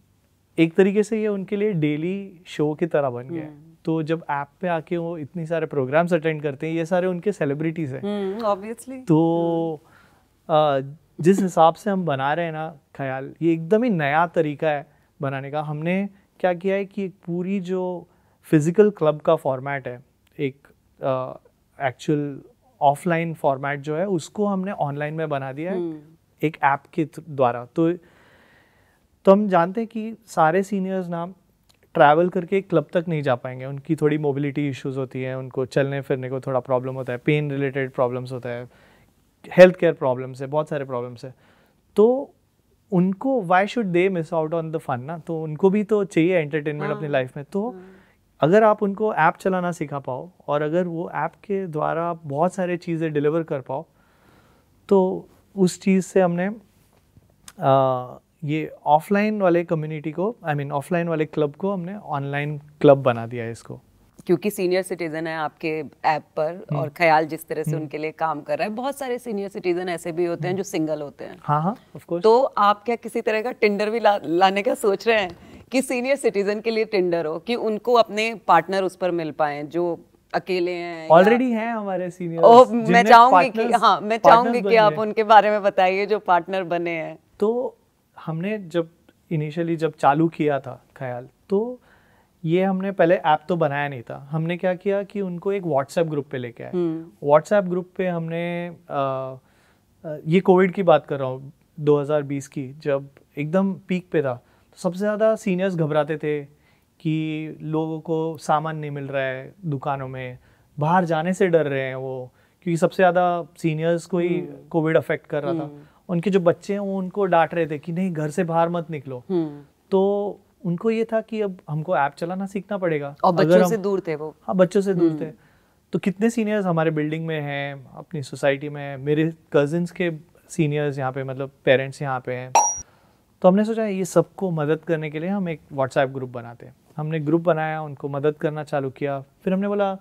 एक तरीके से ये उनके लिए डेली शो की तरह बन गया है। तो जब ऐप पे आके वो इतनी सारे प्रोग्राम्स अटेंड करते हैं, ये सारे उनके सेलिब्रिटीज हैं ऑब्वियसली। तो जिस हिसाब से हम बना रहे हैं ना ख्याल, ये एकदम ही नया तरीका है बनाने का। हमने क्या किया है कि एक पूरी जो फिजिकल क्लब का फॉर्मेट है, एक एक्चुअल ऑफलाइन फॉर्मेट जो है उसको हमने ऑनलाइन में बना दिया है एक ऐप के द्वारा। तो हम जानते हैं कि सारे सीनियर्स ना ट्रैवल करके क्लब तक नहीं जा पाएंगे, उनकी थोड़ी मोबिलिटी इश्यूज होती है, उनको चलने फिरने को थोड़ा प्रॉब्लम होता है, पेन रिलेटेड प्रॉब्लम्स होता है, हेल्थ केयर प्रॉब्लम्स है, बहुत सारे प्रॉब्लम्स है। तो उनको why should they miss out on the fun ना, तो उनको भी तो चाहिए एंटरटेनमेंट अपनी लाइफ में। तो अगर आप उनको ऐप चलाना सिखा पाओ और अगर वो ऐप के द्वारा आप बहुत सारे चीज़ें डिलीवर कर पाओ, तो उस चीज़ से हमने ये ऑफलाइन वाले कम्युनिटी को, ऑफलाइन वाले क्लब को हमने ऑनलाइन क्लब बना दिया है इसको। क्योंकि सीनियर सिटीजन है आपके ऐप पर और ख्याल जिस तरह से उनके लिए काम कर रहा है, बहुत सारे सीनियर सिटीजन ऐसे भी होते हैं जो सिंगल होते हैं। हाँ ऑफ कोर्स। तो आप क्या किसी तरह का टिंडर भी लाने का सोच रहे हैं कि सीनियर सिटीजन के लिए टिंडर हो, कि उनको अपने पार्टनर उस पर मिल पाए जो अकेले हैं? ऑलरेडी हैं हमारे सीनियर्स। मैं चाहूंगी कि आप उनके बारे में बताइए जो पार्टनर बने हैं। तो हमने जब इनिशियली चालू किया था ख्याल, तो ये हमने पहले ऐप तो बनाया नहीं था। हमने क्या किया कि उनको एक व्हाट्सएप ग्रुप पे लेके आए। व्हाट्सएप ग्रुप पे हमने ये कोविड की बात कर रहा हूँ 2020 की, जब एकदम पीक पे था, तो सबसे ज़्यादा सीनियर्स घबराते थे कि लोगों को सामान नहीं मिल रहा है दुकानों में, बाहर जाने से डर रहे हैं वो, क्योंकि सबसे ज़्यादा सीनियर्स को ही कोविड अफेक्ट कर रहा था। उनके जो बच्चे हैं वो उनको डांट रहे थे कि नहीं घर से बाहर मत निकलो। तो उनको ये था कि अब हमको ऐप चलाना सीखना पड़ेगा। और बच्चों से दूर थे वो। हाँ बच्चों से दूर थे। तो कितने सीनियर्स हमारे बिल्डिंग में हैं, अपनी सोसाइटी में, मेरे कजिन्स के सीनियर्स यहाँ पे, मतलब पेरेंट्स यहाँ पे हैं। तो हमने सोचा ये सबको मदद करने के लिए हम एक व्हाट्सएप ग्रुप बनाते हैं। हमने ग्रुप बनाया, उनको मदद करना चालू किया। फिर हमने बोला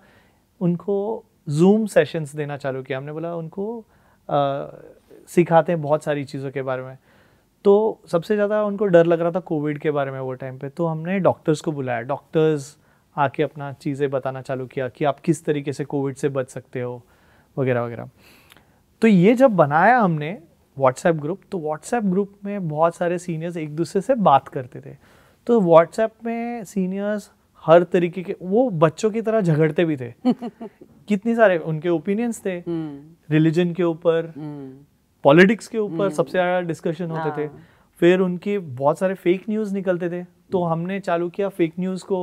उनको जूम सेशंस देना चालू किया। हमने बोला उनको सिखाते हैं बहुत सारी चीज़ों के बारे में। तो सबसे ज़्यादा उनको डर लग रहा था कोविड के बारे में वो टाइम पे, तो हमने डॉक्टर्स को बुलाया। डॉक्टर्स आके अपना चीज़ें बताना चालू किया कि आप किस तरीके से कोविड से बच सकते हो वगैरह वगैरह। तो ये जब बनाया हमने व्हाट्सएप ग्रुप, तो व्हाट्सएप ग्रुप में बहुत सारे सीनियर्स एक दूसरे से बात करते थे। तो व्हाट्सएप में सीनियर्स हर तरीके के, वो बच्चों की तरह झगड़ते भी थे। कितनी सारे उनके ओपिनियंस थे, रिलीजन के ऊपर, पॉलिटिक्स के ऊपर सबसे ज़्यादा डिस्कशन होते थे। फिर उनके बहुत सारे फेक न्यूज़ निकलते थे। तो हमने चालू किया फेक न्यूज़ को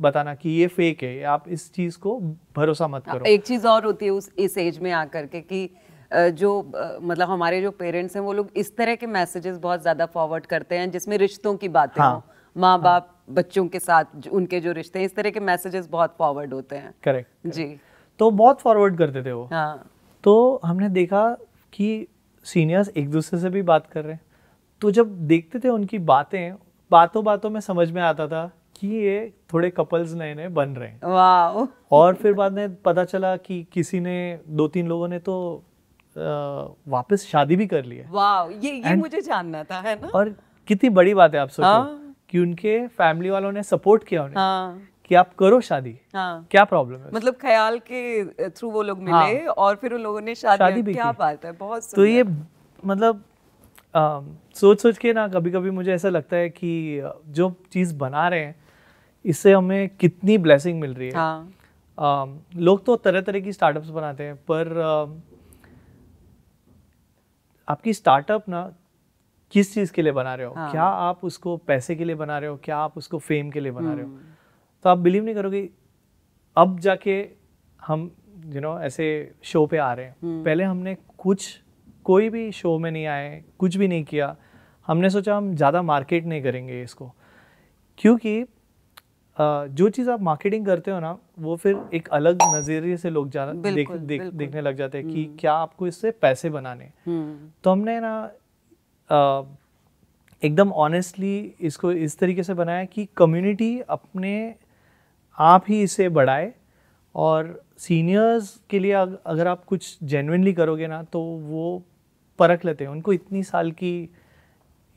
बताना कि ये फेक है, आप इस चीज़ को भरोसा मत करो। एक चीज़ और होती है इस एज में आकर के कि जो मतलब हमारे जो पेरेंट्स हैं वो लोग इस तरह के मैसेजेस बहुत ज़्यादा फॉरवर्ड करते हैं जिसमें रिश्तों की बातें हों, माँ बाप बच्चों के साथ उनके जो रिश्ते हैं, इस तरह के मैसेजेस बहुत फॉरवर्ड होते हैं। करेक्ट जी। तो बहुत फॉरवर्ड करते थे वो। तो हमने देखा कि सीनियर्स एक दूसरे से भी बात कर रहे हैं। तो जब देखते थे उनकी बातों बातों में समझ में आता था कि ये थोड़े कपल्स नए नए बन रहे हैं। वाह। और फिर बाद में पता चला कि किसी ने, 2-3 लोगों ने तो वापस शादी भी कर ली है। वाह, ये मुझे जानना था, है ना। और कितनी बड़ी बात है, आप सोचो कि उनके फैमिली वालों ने सपोर्ट किया उन्हें कि आप करो शादी। क्या प्रॉब्लम है? मतलब ख्याल के थ्रू वो लोग मिले और फिर उन लोगों ने शादी भी क्या बात है, बहुत सुंदर। तो ये मतलब सोच के ना कभी कभी मुझे ऐसा लगता है कि जो चीज़ बना रहे हैं इससे हमें कितनी ब्लेसिंग मिल रही है। लोग तो तरह तरह की स्टार्टअप्स बनाते हैं, पर आपकी स्टार्टअप ना किस चीज़ के लिए बना रहे हो? क्या आप उसको पैसे के लिए बना रहे हो? क्या आप उसको फेम के लिए बना रहे हो? तो आप बिलीव नहीं करोगे, अब जाके हम ऐसे शो पे आ रहे हैं। पहले हमने कोई भी शो में नहीं आए, कुछ भी नहीं किया। हमने सोचा हम ज़्यादा मार्केट नहीं करेंगे इसको, क्योंकि जो चीज़ आप मार्केटिंग करते हो ना, वो फिर एक अलग नज़रिए से लोग देखने लग जाते हैं कि क्या आपको इससे पैसे बनाने। तो हमने ना एकदम ऑनेस्टली इसको इस तरीके से बनाया कि कम्युनिटी अपने आप ही इसे बढ़ाए, और सीनियर्स के लिए अगर आप कुछ जेन्युइनली करोगे ना तो वो परख लेते हैं। उनको इतनी साल की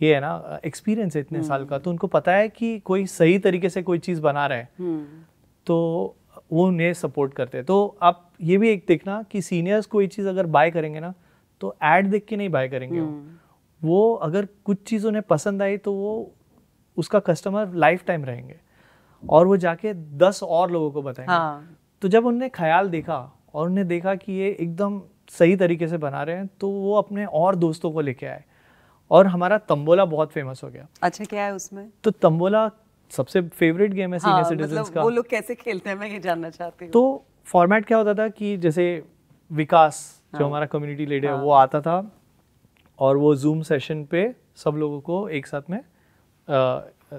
ये है ना एक्सपीरियंस है, इतने साल का, तो उनको पता है कि कोई सही तरीके से कोई चीज़ बना रहा है तो वो उन्हें सपोर्ट करते हैं। तो आप ये भी एक देखना कि सीनियर्स कोई चीज़ अगर बाय करेंगे ना तो ऐड देख के नहीं बाय करेंगे। वो अगर कुछ चीज़ उन्हें पसंद आई तो वो उसका कस्टमर लाइफ टाइम रहेंगे और वो जाके 10 और लोगों को बताएंगे। तो जब उन्होंने ख्याल देखा और उन्हें देखा कि ये एकदम सही तरीके से बना रहे हैं, तो वो अपने और दोस्तों को लेके आए और हमारा तंबोला बहुत फेमस हो गया। अच्छा, क्या है उसमें? तो तंबोला सबसे फेवरेट गेम है सीनियर सिटीजन्स मतलब का। वो लोग कैसे खेलते हैं, मैं ये जानना चाहती हूँ। तो फॉर्मेट क्या होता था कि जैसे विकास जो हमारा कम्युनिटी लीडर है वो आता था और वो जूम सेशन पे सब लोगों को एक साथ में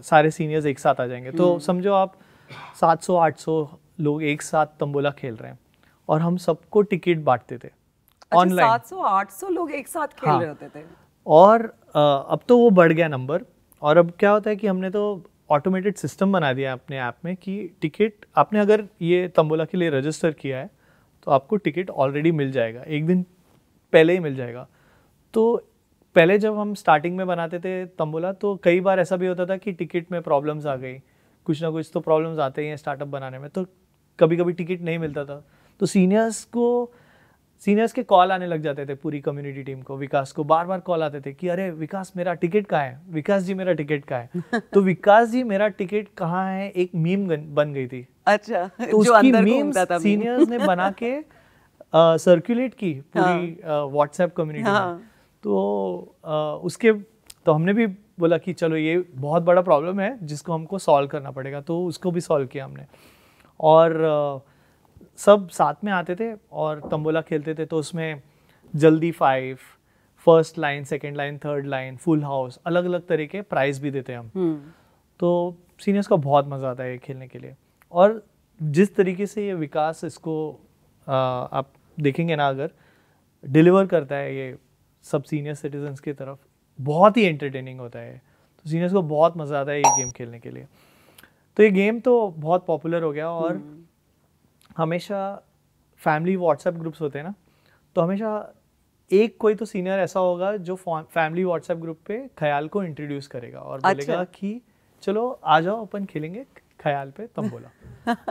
सारे सीनियर्स एक साथ आ जाएंगे। तो समझो आप 700-800 लोग एक साथ तंबोला खेल रहे हैं और हम सबको टिकट बांटते थे ऑनलाइन। 700-800 लोग एक साथ खेल रहे होते थे। और अब तो वो बढ़ गया नंबर, और अब क्या होता है कि हमने तो ऑटोमेटेड सिस्टम बना दिया अपने ऐप में कि टिकट आपने अगर ये तंबोला के लिए रजिस्टर किया है तो आपको टिकट ऑलरेडी मिल जाएगा, एक दिन पहले ही मिल जाएगा। तो पहले जब हम स्टार्टिंग में बनाते थे तंबोला तो कई बार ऐसा भी होता था कि टिकट में प्रॉब्लम्स आ गई, कुछ ना कुछ तो प्रॉब्लम्स आते ही हैं स्टार्टअप बनाने में, तो कभी कभी टिकट नहीं मिलता था। तो सीनियर्स के कॉल आने लग जाते थे, पूरी कम्युनिटी टीम को, विकास को बार बार कॉल आते थे कि अरे विकास मेरा टिकट कहाँ है, विकास जी मेरा टिकट कहाँ है। तो विकास जी मेरा टिकट कहाँ है एक मीम बन गई थी। अच्छा, तो उसकी मीम सीनियर्स ने बना के सर्कुलेट की पूरी व्हाट्सएप कम्युनिटी में। तो हमने भी बोला कि चलो ये बहुत बड़ा प्रॉब्लम है जिसको हमको सॉल्व करना पड़ेगा, तो उसको भी सॉल्व किया हमने। और सब साथ में आते थे और तंबोला खेलते थे। तो उसमें जल्दी 5, first line, second line, third line, full house, अलग अलग तरह के प्राइज भी देते हैं हम। तो सीनियर्स को बहुत मज़ा आता है ये खेलने के लिए। और जिस तरीके से ये विकास इसको आप देखेंगे ना, अगर डिलीवर करता है ये सब सीनियर सिटीजन्स की तरफ, बहुत ही एंटरटेनिंग होता है। तो सीनियर्स को बहुत मज़ा आता है ये गेम खेलने के लिए। तो ये गेम तो बहुत पॉपुलर हो गया और हमेशा फैमिली व्हाट्सएप ग्रुप्स होते हैं ना, तो हमेशा एक कोई तो सीनियर ऐसा होगा जो फैमिली व्हाट्सएप ग्रुप पे ख्याल को इंट्रोड्यूस करेगा और बोलेगा कि चलो आ जाओ अपन खेलेंगे ख्याल पे तंबोला।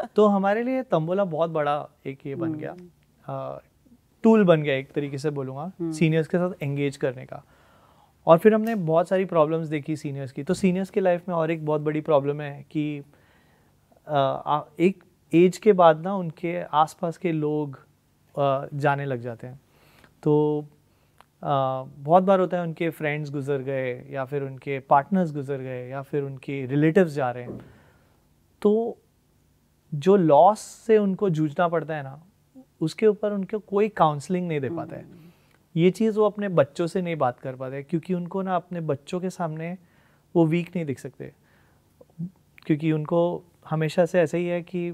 तो हमारे लिए तंबोला बहुत बड़ा एक ये बन गया, टूल बन गया एक तरीके से बोलूँगा सीनियर्स के साथ एंगेज करने का। और फिर हमने बहुत सारी प्रॉब्लम्स देखी सीनियर्स की। तो सीनियर्स की लाइफ में और एक बहुत बड़ी प्रॉब्लम है कि एक एज के बाद ना उनके आसपास के लोग जाने लग जाते हैं। तो बहुत बार होता है उनके फ्रेंड्स गुजर गए या फिर उनके पार्टनर्स गुजर गए या फिर उनके रिलेटिव्स जा रहे हैं। तो जो लॉस से उनको जूझना पड़ता है ना, उसके ऊपर उनको कोई काउंसलिंग नहीं दे पाता है। ये चीज़ वो अपने बच्चों से नहीं बात कर पाते क्योंकि उनको ना अपने बच्चों के सामने वो वीक नहीं दिख सकते, क्योंकि उनको हमेशा से ऐसा ही है कि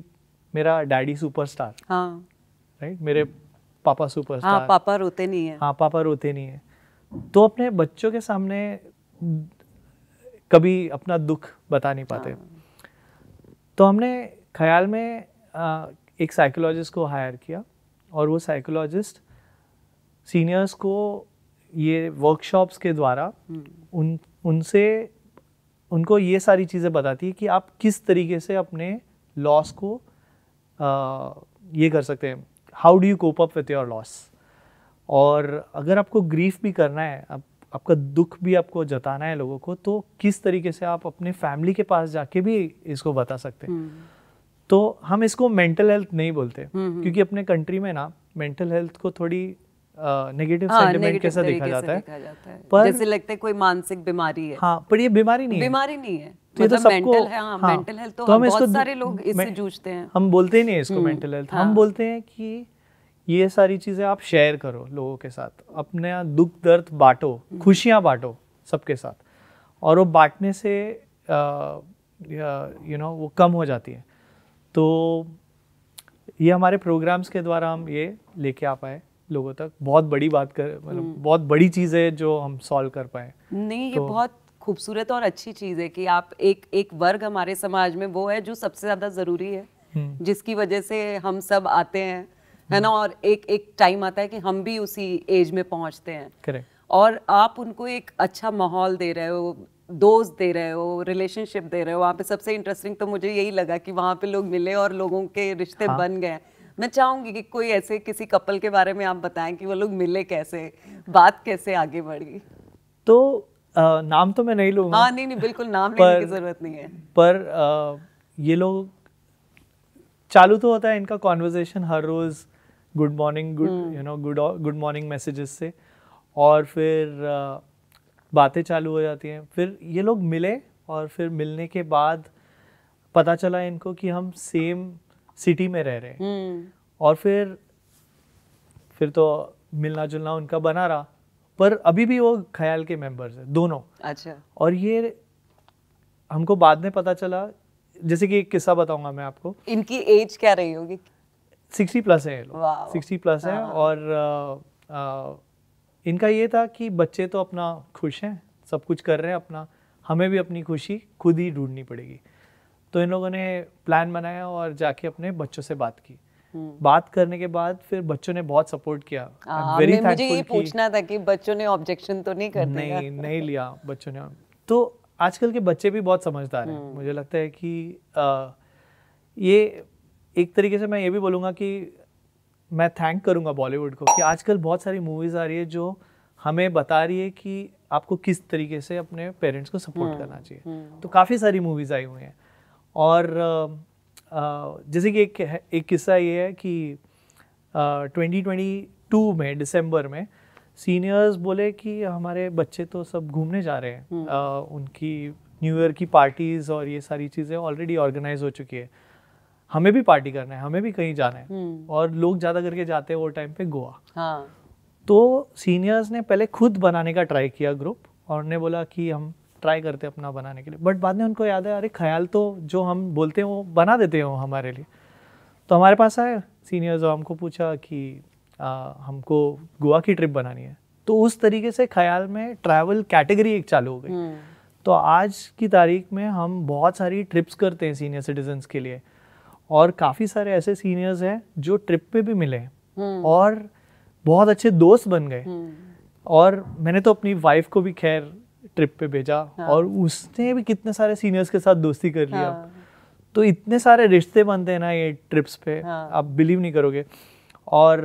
मेरा डैडी सुपरस्टार, हाँ राइट, मेरे पापा सुपरस्टार, हाँ, पापा रोते नहीं है, हाँ पापा रोते नहीं है। तो अपने बच्चों के सामने कभी अपना दुख बता नहीं पाते। हाँ। तो हमने ख्याल में एक साइकोलॉजिस्ट को हायर किया और वो साइकोलॉजिस्ट सीनियर्स को ये वर्कशॉप्स के द्वारा उनको ये सारी चीज़ें बताती है कि आप किस तरीके से अपने लॉस को ये कर सकते हैं, how do you cope up with your loss. और अगर आपको ग्रीफ भी करना है, आपका दुख भी आपको जताना है लोगों को, तो किस तरीके से आप अपने फैमिली के पास जाके भी इसको बता सकते हैं। तो हम इसको मेंटल हेल्थ नहीं बोलते क्योंकि अपने कंट्री में ना मेंटल हेल्थ को थोड़ी नेगेटिव सेंटिमेंट कैसा देखा जाता है, पर जैसे लगता है कोई मानसिक बीमारी है। हाँ, पर ये बीमारी नहीं है, तो ये तो सबको मेंटल हेल्थ तो बहुत सारे लोग इससे जूझते हैं। हम बोलते ही नहीं इसको मेंटल हेल्थ, हम बोलते हैं कि ये सारी चीजें आप शेयर करो लोगों के साथ, अपने दुख दर्द बांटो, खुशियां बांटो सबके साथ, और वो बांटने से वो कम हो जाती है। तो ये हमारे प्रोग्राम्स के द्वारा हम ये लेके आ पाए लोगों तक। बहुत बड़ी बात मतलब बहुत बड़ी चीज़ है जो हम सॉल्व कर पाए। नहीं, ये बहुत खूबसूरत और अच्छी चीज़ है कि आप एक वर्ग हमारे समाज में वो है जो सबसे ज़्यादा ज़रूरी है, जिसकी वजह से हम सब आते हैं, है ना, और एक टाइम आता है कि हम भी उसी एज में पहुंचते हैं। करेक्ट। और आप उनको एक अच्छा माहौल दे रहे हो, दोस्त दे रहे हो, रिलेशनशिप दे रहे हो। वहाँ पे सबसे इंटरेस्टिंग तो मुझे यही लगा कि वहाँ पे लोग मिले और लोगों के रिश्ते बन गए। मैं चाहूंगी कि कोई ऐसे किसी कपल के बारे में आप बताएं कि वो लोग मिले कैसे, बात कैसे आगे बढ़ी। तो नाम तो मैं नहीं लूंगा। हाँ, नहीं, बिल्कुल नाम लेने की जरूरत नहीं है। पर ये लोग चालू तो होता है इनका कॉन्वर्जेशन हर रोज good morning good morning messages से, और फिर बातें चालू हो जाती हैं। फिर ये लोग मिले और फिर मिलने के बाद पता चला इनको कि हम सेम सिटी में रह रहे हैं, और फिर तो मिलना जुलना उनका बना रहा, पर अभी भी वो ख्याल के मेंबर्स हैं दोनों। अच्छा। और ये हमको बाद में पता चला, जैसे कि एक किस्सा बताऊंगा मैं आपको। इनकी एज क्या रही होगी? 60 प्लस है ये लोग, 60 प्लस है। और इनका ये था कि बच्चे तो अपना खुश हैं, सब कुछ कर रहे हैं अपना, हमें भी अपनी खुशी खुद ही ढूंढनी पड़ेगी। तो इन लोगों ने प्लान बनाया और जाके अपने बच्चों से बात की। बात करने के बाद फिर बच्चों ने बहुत सपोर्ट किया। मुझे ये पूछना था कि बच्चों ने ऑब्जेक्शन तो नहीं कर दिया? नहीं लिया बच्चों ने। तो आजकल के बच्चे भी बहुत समझदार हैं। मुझे लगता है कि ये एक तरीके से मैं ये भी बोलूँगा कि मैं थैंक करूँगा बॉलीवुड को कि आजकल बहुत सारी मूवीज़ आ रही है जो हमें बता रही है कि आपको किस तरीके से अपने पेरेंट्स को सपोर्ट करना चाहिए। तो काफ़ी सारी मूवीज़ आई हुई हैं। और जैसे कि एक किस्सा ये है कि 2022 में दिसंबर में सीनियर्स बोले कि हमारे बच्चे तो सब घूमने जा रहे हैं, उनकी न्यू ईयर की पार्टीज़ और ये सारी चीज़ें ऑलरेडी ऑर्गेनाइज हो चुकी है, हमें भी पार्टी करना है, हमें भी कहीं जाना है। और लोग ज़्यादा करके जाते हैं वो टाइम पे गोवा। हाँ। तो सीनियर्स ने पहले खुद बनाने का ट्राई किया ग्रुप, और उन्होंने बोला कि हम ट्राई करते अपना बनाने के लिए। बट बाद में उनको याद है, अरे ख्याल तो जो हम बोलते हैं वो बना देते हैं वो हमारे लिए। तो हमारे पास आए सीनियर्स और हमको पूछा कि हमको गोवा की ट्रिप बनानी है। तो उस तरीके से ख्याल में ट्रैवल कैटेगरी एक चालू हो गई। तो आज की तारीख में हम बहुत सारी ट्रिप्स करते हैं सीनियर सिटीजन्स के लिए, और काफ़ी सारे ऐसे सीनियर्स हैं जो ट्रिप पे भी मिले और बहुत अच्छे दोस्त बन गए। और मैंने तो अपनी वाइफ को भी खैर ट्रिप पे भेजा, और उसने भी कितने सारे सीनियर्स के साथ दोस्ती कर लिया। तो इतने सारे रिश्ते बनते हैं ना ये ट्रिप्स पे, आप बिलीव नहीं करोगे। और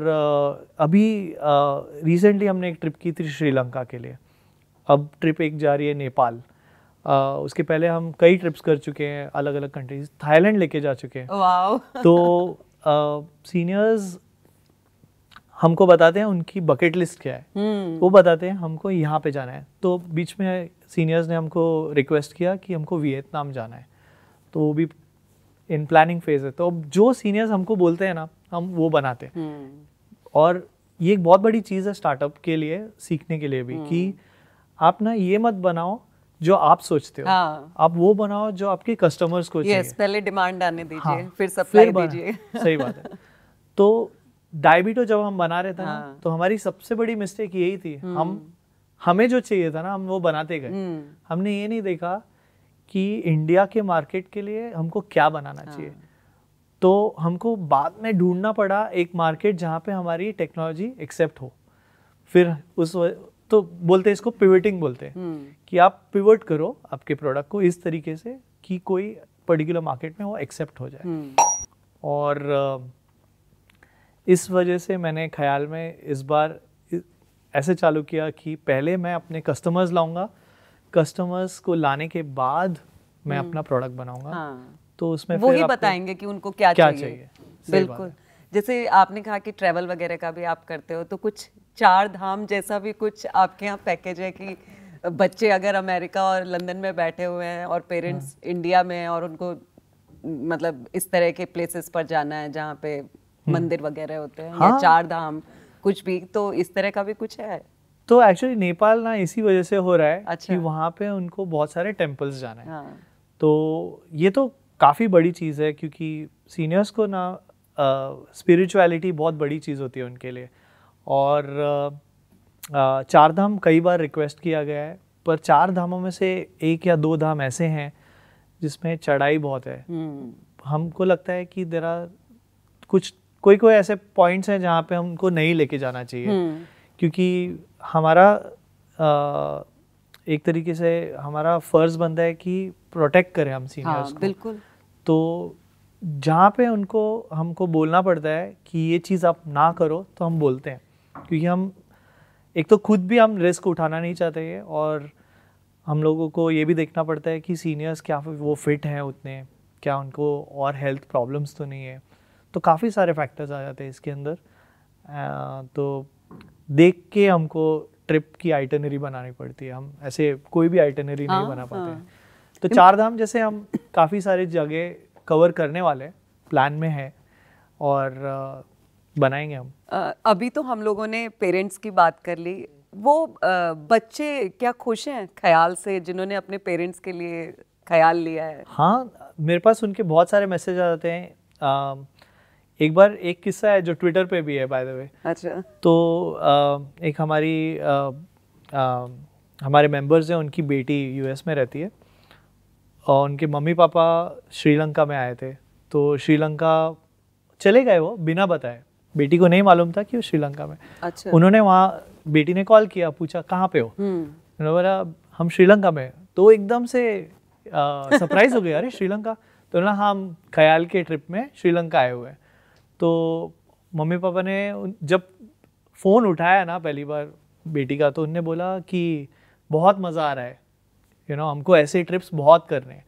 अभी रिसेंटली हमने एक ट्रिप की थी श्रीलंका के लिए, अब ट्रिप एक जा रही है नेपाल। उसके पहले हम कई ट्रिप्स कर चुके हैं अलग अलग कंट्रीज, थाईलैंड लेके जा चुके हैं। वाओ। तो सीनियर्स हमको बताते हैं उनकी बकेट लिस्ट क्या है, वो बताते हैं हमको यहाँ पे जाना है। तो बीच में सीनियर्स ने हमको रिक्वेस्ट किया कि हमको वियतनाम जाना है, तो वो भी इन प्लानिंग फेज है। तो जो सीनियर्स हमको बोलते हैं ना, हम वो बनाते हैं। और ये एक बहुत बड़ी चीज़ है स्टार्टअप के लिए, सीखने के लिए भी, कि आप ना ये मत बनाओ जो आप सोचते हो, आप वो बनाओ जो आपके कस्टमर्स को चाहिए। पहले डिमांड आने दीजिए, फिर सप्लाई दीजिए। सही बात है। तो डायबिटो जब हम बना रहे थे ना, तो हमारी सबसे बड़ी मिस्टेक यही थी, हमें जो चाहिए था ना हम वो बनाते गए। हमने ये नहीं देखा कि इंडिया के मार्केट के लिए हमको क्या बनाना चाहिए। तो हमको बाद में ढूंढना पड़ा एक मार्केट जहाँ पे हमारी टेक्नोलॉजी एक्सेप्ट हो। फिर तो बोलते हैं इसको पिवटिंग बोलते हैं, कि आप पिवट करो आपके प्रोडक्ट को इस तरीके से कि कोई पर्टिकुलर मार्केट में वो एक्सेप्ट हो जाए। और इस वजह से मैंने ख्याल में इस बार ऐसे चालू किया कि पहले मैं अपने कस्टमर्स लाऊंगा, कस्टमर्स को लाने के बाद मैं अपना प्रोडक्ट बनाऊंगा। तो उसमें वो ही बताएंगे कि उनको क्या चाहिए। बिल्कुल। जैसे आपने कहा कि ट्रैवल वगैरह का भी आप करते हो, तो कुछ 4 धाम जैसा भी कुछ आपके यहाँ पैकेज है कि बच्चे अगर अमेरिका और लंदन में बैठे हुए हैं और पेरेंट्स इंडिया में हैं और उनको मतलब इस तरह के प्लेसेस पर जाना है जहाँ पे मंदिर वगैरह होते हैं, या 4 धाम कुछ भी, तो इस तरह का भी कुछ है? तो एक्चुअली नेपाल ना इसी वजह से हो रहा है कि वहाँ पे उनको बहुत सारे टेम्पल्स जाना है। तो ये तो काफ़ी बड़ी चीज़ है, क्योंकि सीनियर्स को ना स्पिरिचुअलिटी बहुत बड़ी चीज़ होती है उनके लिए। और 4 धाम कई बार रिक्वेस्ट किया गया है, पर 4 धामों में से 1 या 2 धाम ऐसे हैं जिसमें चढ़ाई बहुत है। हमको लगता है कि देयर आर कोई ऐसे पॉइंट्स हैं जहाँ पे हमको नहीं लेके जाना चाहिए, क्योंकि हमारा एक तरीके से हमारा फर्ज बनता है कि प्रोटेक्ट करें हम सीनियर्स को। बिल्कुल। तो जहाँ पे हमको बोलना पड़ता है कि ये चीज़ आप ना करो, तो हम बोलते हैं, क्योंकि हम एक तो खुद भी हम रिस्क उठाना नहीं चाहते हैं, और हम लोगों को ये भी देखना पड़ता है कि सीनियर्स क्या वो फिट हैं उतने, क्या उनको और हेल्थ प्रॉब्लम्स तो नहीं है। तो काफ़ी सारे फैक्टर्स आ जाते हैं इसके अंदर। तो देख के हमको ट्रिप की आइटनरी बनानी पड़ती है। हम ऐसे कोई भी आइटनरी नहीं बना पाते हैं। तो 4 धाम जैसे हम काफ़ी सारी जगह कवर करने वाले प्लान में है और बनाएंगे हम। अभी तो हम लोगों ने पेरेंट्स की बात कर ली, वो बच्चे क्या खुश हैं ख्याल से जिन्होंने अपने पेरेंट्स के लिए ख्याल लिया है? हाँ, मेरे पास उनके बहुत सारे मैसेज आ जाते हैं। एक बार एक किस्सा है जो ट्विटर पे भी है बाय द वे। अच्छा। तो एक हमारे मेंबर्स हैं, उनकी बेटी यूएस में रहती है और उनके मम्मी पापा श्रीलंका में आए थे। तो श्रीलंका चले गए वो बिना बताए, बेटी को नहीं मालूम था कि वो श्रीलंका में। अच्छा। उन्होंने वहाँ, बेटी ने कॉल किया, पूछा कहाँ पे हो, उन्होंने बोला हम श्रीलंका में। तो एकदम से सरप्राइज हो गया, अरे श्रीलंका। तो ना हम ख्याल के ट्रिप में श्रीलंका आए हुए हैं। तो मम्मी पापा ने जब फ़ोन उठाया ना पहली बार बेटी का, तो उनने बोला कि बहुत मज़ा आ रहा है, हमको ऐसे ट्रिप्स बहुत करने हैं।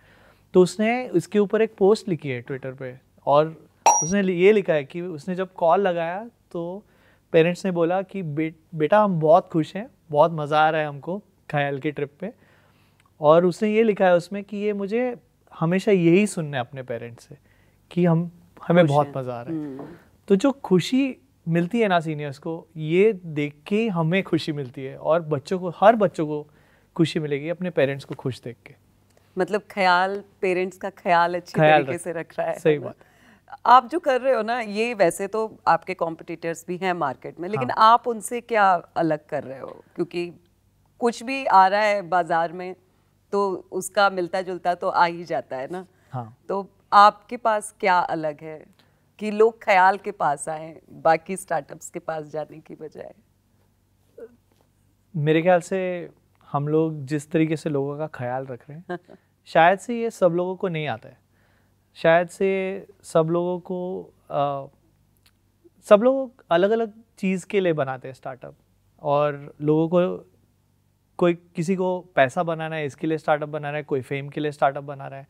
तो उसने इसके ऊपर एक पोस्ट लिखी है ट्विटर पे और उसने ये लिखा है कि उसने जब कॉल लगाया तो पेरेंट्स ने बोला कि बेटा हम बहुत खुश हैं, बहुत मज़ा आ रहा है हमको ख्याल के ट्रिप पे। और उसने ये लिखा है उसमें कि ये मुझे हमेशा यही सुनना है अपने पेरेंट्स से कि हमें बहुत मज़ा आ रहा है। तो जो खुशी मिलती है ना सीनियर्स को, ये देख के हमें खुशी मिलती है और हर बच्चों को खुशी मिलेगी अपने पेरेंट्स को खुश देख के। मतलब ख्याल, पेरेंट्स का ख्याल अच्छी तरीके से रख रहा है। सही बात। आप जो कर रहे हो ना, ये वैसे तो आपके कॉम्पिटिटर्स भी हैं मार्केट में, लेकिन हाँ। आप उनसे क्या अलग कर रहे हो? क्योंकि कुछ भी आ रहा है बाजार में तो उसका मिलता जुलता तो आ ही जाता है ना। हाँ। तो आपके पास क्या अलग है कि लोग ख्याल के पास आए बाकी स्टार्टअप्स के पास जाने की बजाय? मेरे ख्याल से हम लोग जिस तरीके से लोगों का ख्याल रख रहे हैं शायद से ये सब लोगों को नहीं आता है। शायद से सब लोग अलग अलग चीज़ के लिए बनाते हैं स्टार्टअप, और लोगों को किसी को पैसा बनाना है इसके लिए स्टार्टअप बना रहा है, कोई फेम के लिए स्टार्टअप बना रहा है।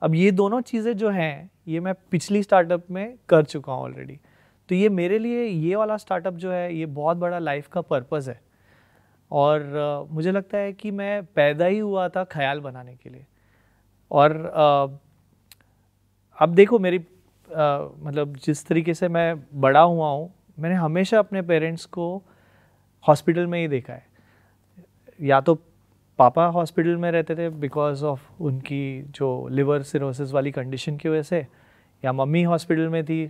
अब ये दोनों चीज़ें जो हैं ये मैं पिछली स्टार्टअप में कर चुका हूँ ऑलरेडी। तो ये मेरे लिए ये वाला स्टार्टअप जो है ये बहुत बड़ा लाइफ का पर्पस है और मुझे लगता है कि मैं पैदा ही हुआ था ख्याल बनाने के लिए। और अब देखो मेरी मतलब जिस तरीके से मैं बड़ा हुआ हूँ, मैंने हमेशा अपने पेरेंट्स को हॉस्पिटल में ही देखा है। या तो पापा हॉस्पिटल में रहते थे बिकॉज ऑफ उनकी जो लिवर सिरोसिस वाली कंडीशन की वजह से, या मम्मी हॉस्पिटल में थी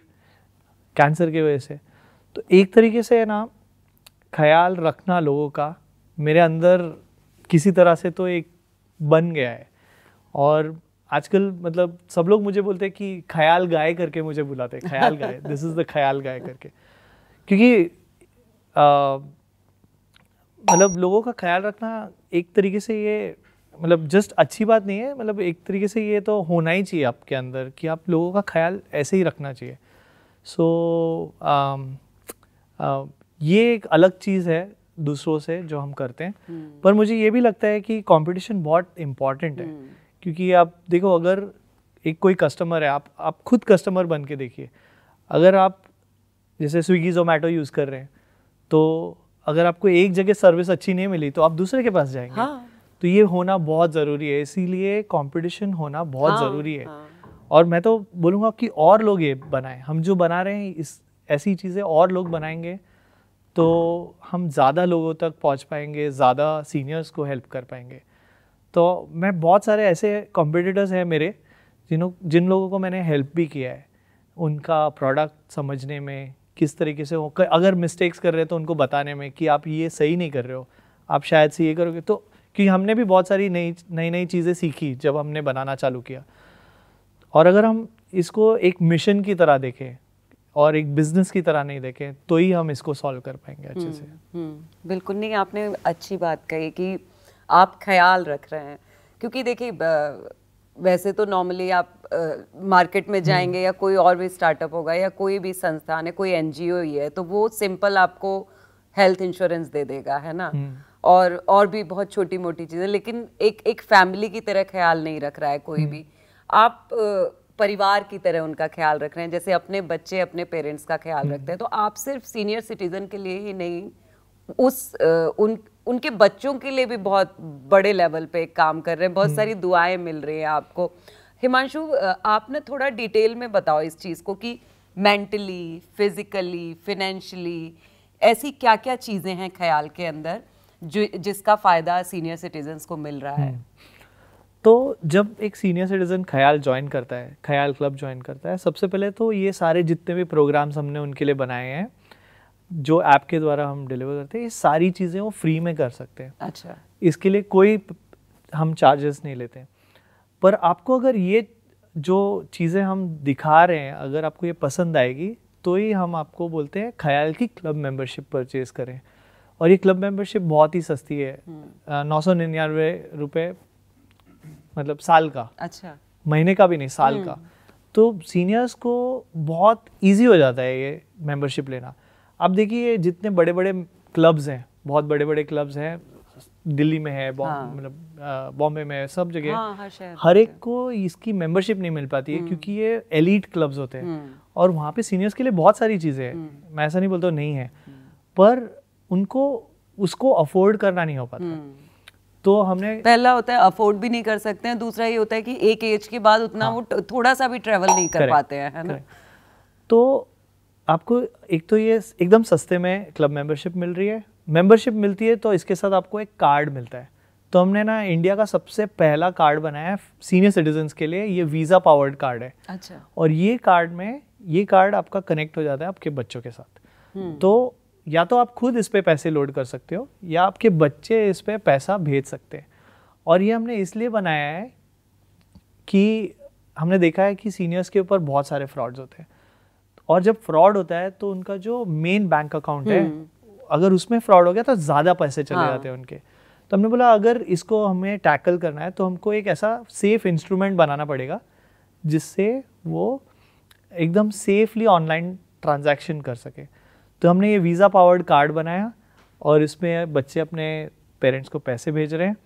कैंसर की वजह से। तो एक तरीके से ना ख्याल रखना लोगों का मेरे अंदर किसी तरह से तो एक बन गया है। और आजकल मतलब सब लोग मुझे बोलते हैं कि ख्याल गाय करके मुझे बुलाते हैं, ख्याल गाय, दिस इज़ द ख्याल गाय करके। क्योंकि मतलब लोगों का ख्याल रखना एक तरीके से ये मतलब जस्ट अच्छी बात नहीं है, मतलब एक तरीके से ये तो होना ही चाहिए आपके अंदर कि आप लोगों का ख्याल ऐसे ही रखना चाहिए। सो ये एक अलग चीज़ है दूसरों से जो हम करते हैं। पर मुझे ये भी लगता है कि कंपटीशन बहुत इम्पॉर्टेंट है। क्योंकि आप देखो, अगर एक कोई कस्टमर है, आप खुद कस्टमर बन के देखिए। अगर आप जैसे स्विगी जोमेटो यूज़ कर रहे हैं, तो अगर आपको एक जगह सर्विस अच्छी नहीं मिली तो आप दूसरे के पास जाएंगे। हाँ। तो ये होना बहुत ज़रूरी है, इसीलिए कंपटीशन होना बहुत ज़रूरी है। और मैं तो बोलूँगा कि और लोग ये बनाएं, हम जो बना रहे हैं इस ऐसी चीज़ें और लोग बनाएंगे तो हम ज़्यादा लोगों तक पहुँच पाएंगे, ज़्यादा सीनियर्स को हेल्प कर पाएंगे। तो मैं बहुत सारे ऐसे कॉम्पिटिटर्स हैं मेरे जिन लोगों को मैंने हेल्प भी किया है उनका प्रोडक्ट समझने में, किस तरीके से वो अगर मिस्टेक्स कर रहे हैं तो उनको बताने में कि आप ये सही नहीं कर रहे हो, आप शायद से ये करोगे। तो क्योंकि हमने भी बहुत सारी नई चीज़ें सीखी जब हमने बनाना चालू किया। और अगर हम इसको एक मिशन की तरह देखें और एक बिजनेस की तरह नहीं देखें तो ही हम इसको सॉल्व कर पाएंगे अच्छे से। बिल्कुल नहीं, आपने अच्छी बात कही कि आप ख्याल रख रहे हैं। क्योंकि देखिए वैसे तो नॉर्मली आप मार्केट में जाएंगे या कोई और भी स्टार्टअप होगा या कोई भी संस्थान है, कोई एनजीओ ही है, तो वो सिंपल आपको हेल्थ इंश्योरेंस दे देगा, है ना, और भी बहुत छोटी मोटी चीज़ें, लेकिन एक फैमिली की तरह ख्याल नहीं रख रहा है कोई भी। आप परिवार की तरह उनका ख्याल रख रहे हैं, जैसे अपने बच्चे अपने पेरेंट्स का ख्याल रखते हैं। तो आप सिर्फ सीनियर सिटीजन के लिए ही नहीं, उनके बच्चों के लिए भी बहुत बड़े लेवल पे काम कर रहे हैं, बहुत सारी दुआएं मिल रही हैं आपको। हिमांशु, आप ना थोड़ा डिटेल में बताओ इस चीज़ को कि मेंटली, फिजिकली, फाइनेंशियली ऐसी क्या क्या चीज़ें हैं ख्याल के अंदर जिसका फ़ायदा सीनियर सिटीजन्स को मिल रहा है। तो जब एक सीनियर सिटीजन ख्याल ज्वाइन करता है, ख्याल क्लब ज्वाइन करता है, सबसे पहले तो ये सारे जितने भी प्रोग्राम्स हमने उनके लिए बनाए हैं, जो ऐप के द्वारा हम डिलीवर करते हैं, ये सारी चीज़ें वो फ्री में कर सकते हैं। अच्छा, इसके लिए कोई हम चार्जेस नहीं लेते हैं। पर आपको अगर ये जो चीज़ें हम दिखा रहे हैं अगर आपको ये पसंद आएगी तो ही हम आपको बोलते हैं ख्याल की क्लब मेंबरशिप परचेज करें। और ये क्लब मेंबरशिप बहुत ही सस्ती है, 999 रुपये, मतलब साल का। अच्छा, महीने का भी नहीं, साल का। तो सीनियर्स को बहुत इजी हो जाता है ये मेंबरशिप लेना। अब देखिए जितने बड़े बड़े क्लब्स हैं, बहुत बड़े बड़े क्लब्स हैं, दिल्ली में है, मतलब बॉम्बे में है, सब जगह, हर एक को इसकी मेंबरशिप नहीं मिल पाती है क्योंकि ये एलीट क्लब्स होते हैं और वहाँ पे सीनियर्स के लिए बहुत सारी चीज़ें हैं। मैं ऐसा नहीं बोलता नहीं है, पर उनको उसको अफोर्ड करना नहीं हो पाता। तो हमने पहला होता है अफोर्ड भी नहीं कर सकते हैं, दूसरा ये होता है कि एक एज के बाद उतना वो थोड़ा सा भी ट्रेवल नहीं कर पाते हैं, है ना। तो आपको एक तो ये एकदम सस्ते में क्लब मेंबरशिप मिल रही है। मेंबरशिप मिलती है तो इसके साथ आपको एक कार्ड मिलता है। तो हमने ना इंडिया का सबसे पहला कार्ड बनाया है सीनियर सिटीजन्स के लिए, ये वीज़ा पावर्ड कार्ड है। अच्छा। और ये कार्ड आपका कनेक्ट हो जाता है आपके बच्चों के साथ। तो या तो आप खुद इस पे पैसे लोड कर सकते हो या आपके बच्चे इस पे पैसा भेज सकते हैं। और ये हमने इसलिए बनाया है कि हमने देखा है कि सीनियर्स के ऊपर बहुत सारे फ्रॉड्स होते हैं और जब फ्रॉड होता है तो उनका जो मेन बैंक अकाउंट है, अगर उसमें फ्रॉड हो गया तो ज़्यादा पैसे चले जाते हैं उनके। तो हमने बोला अगर इसको हमें टैकल करना है तो हमको एक ऐसा सेफ इंस्ट्रूमेंट बनाना पड़ेगा जिससे वो एकदम सेफली ऑनलाइन ट्रांजैक्शन कर सके। तो हमने ये वीज़ा पावर्ड कार्ड बनाया और इसमें बच्चे अपने पेरेंट्स को पैसे भेज रहे हैं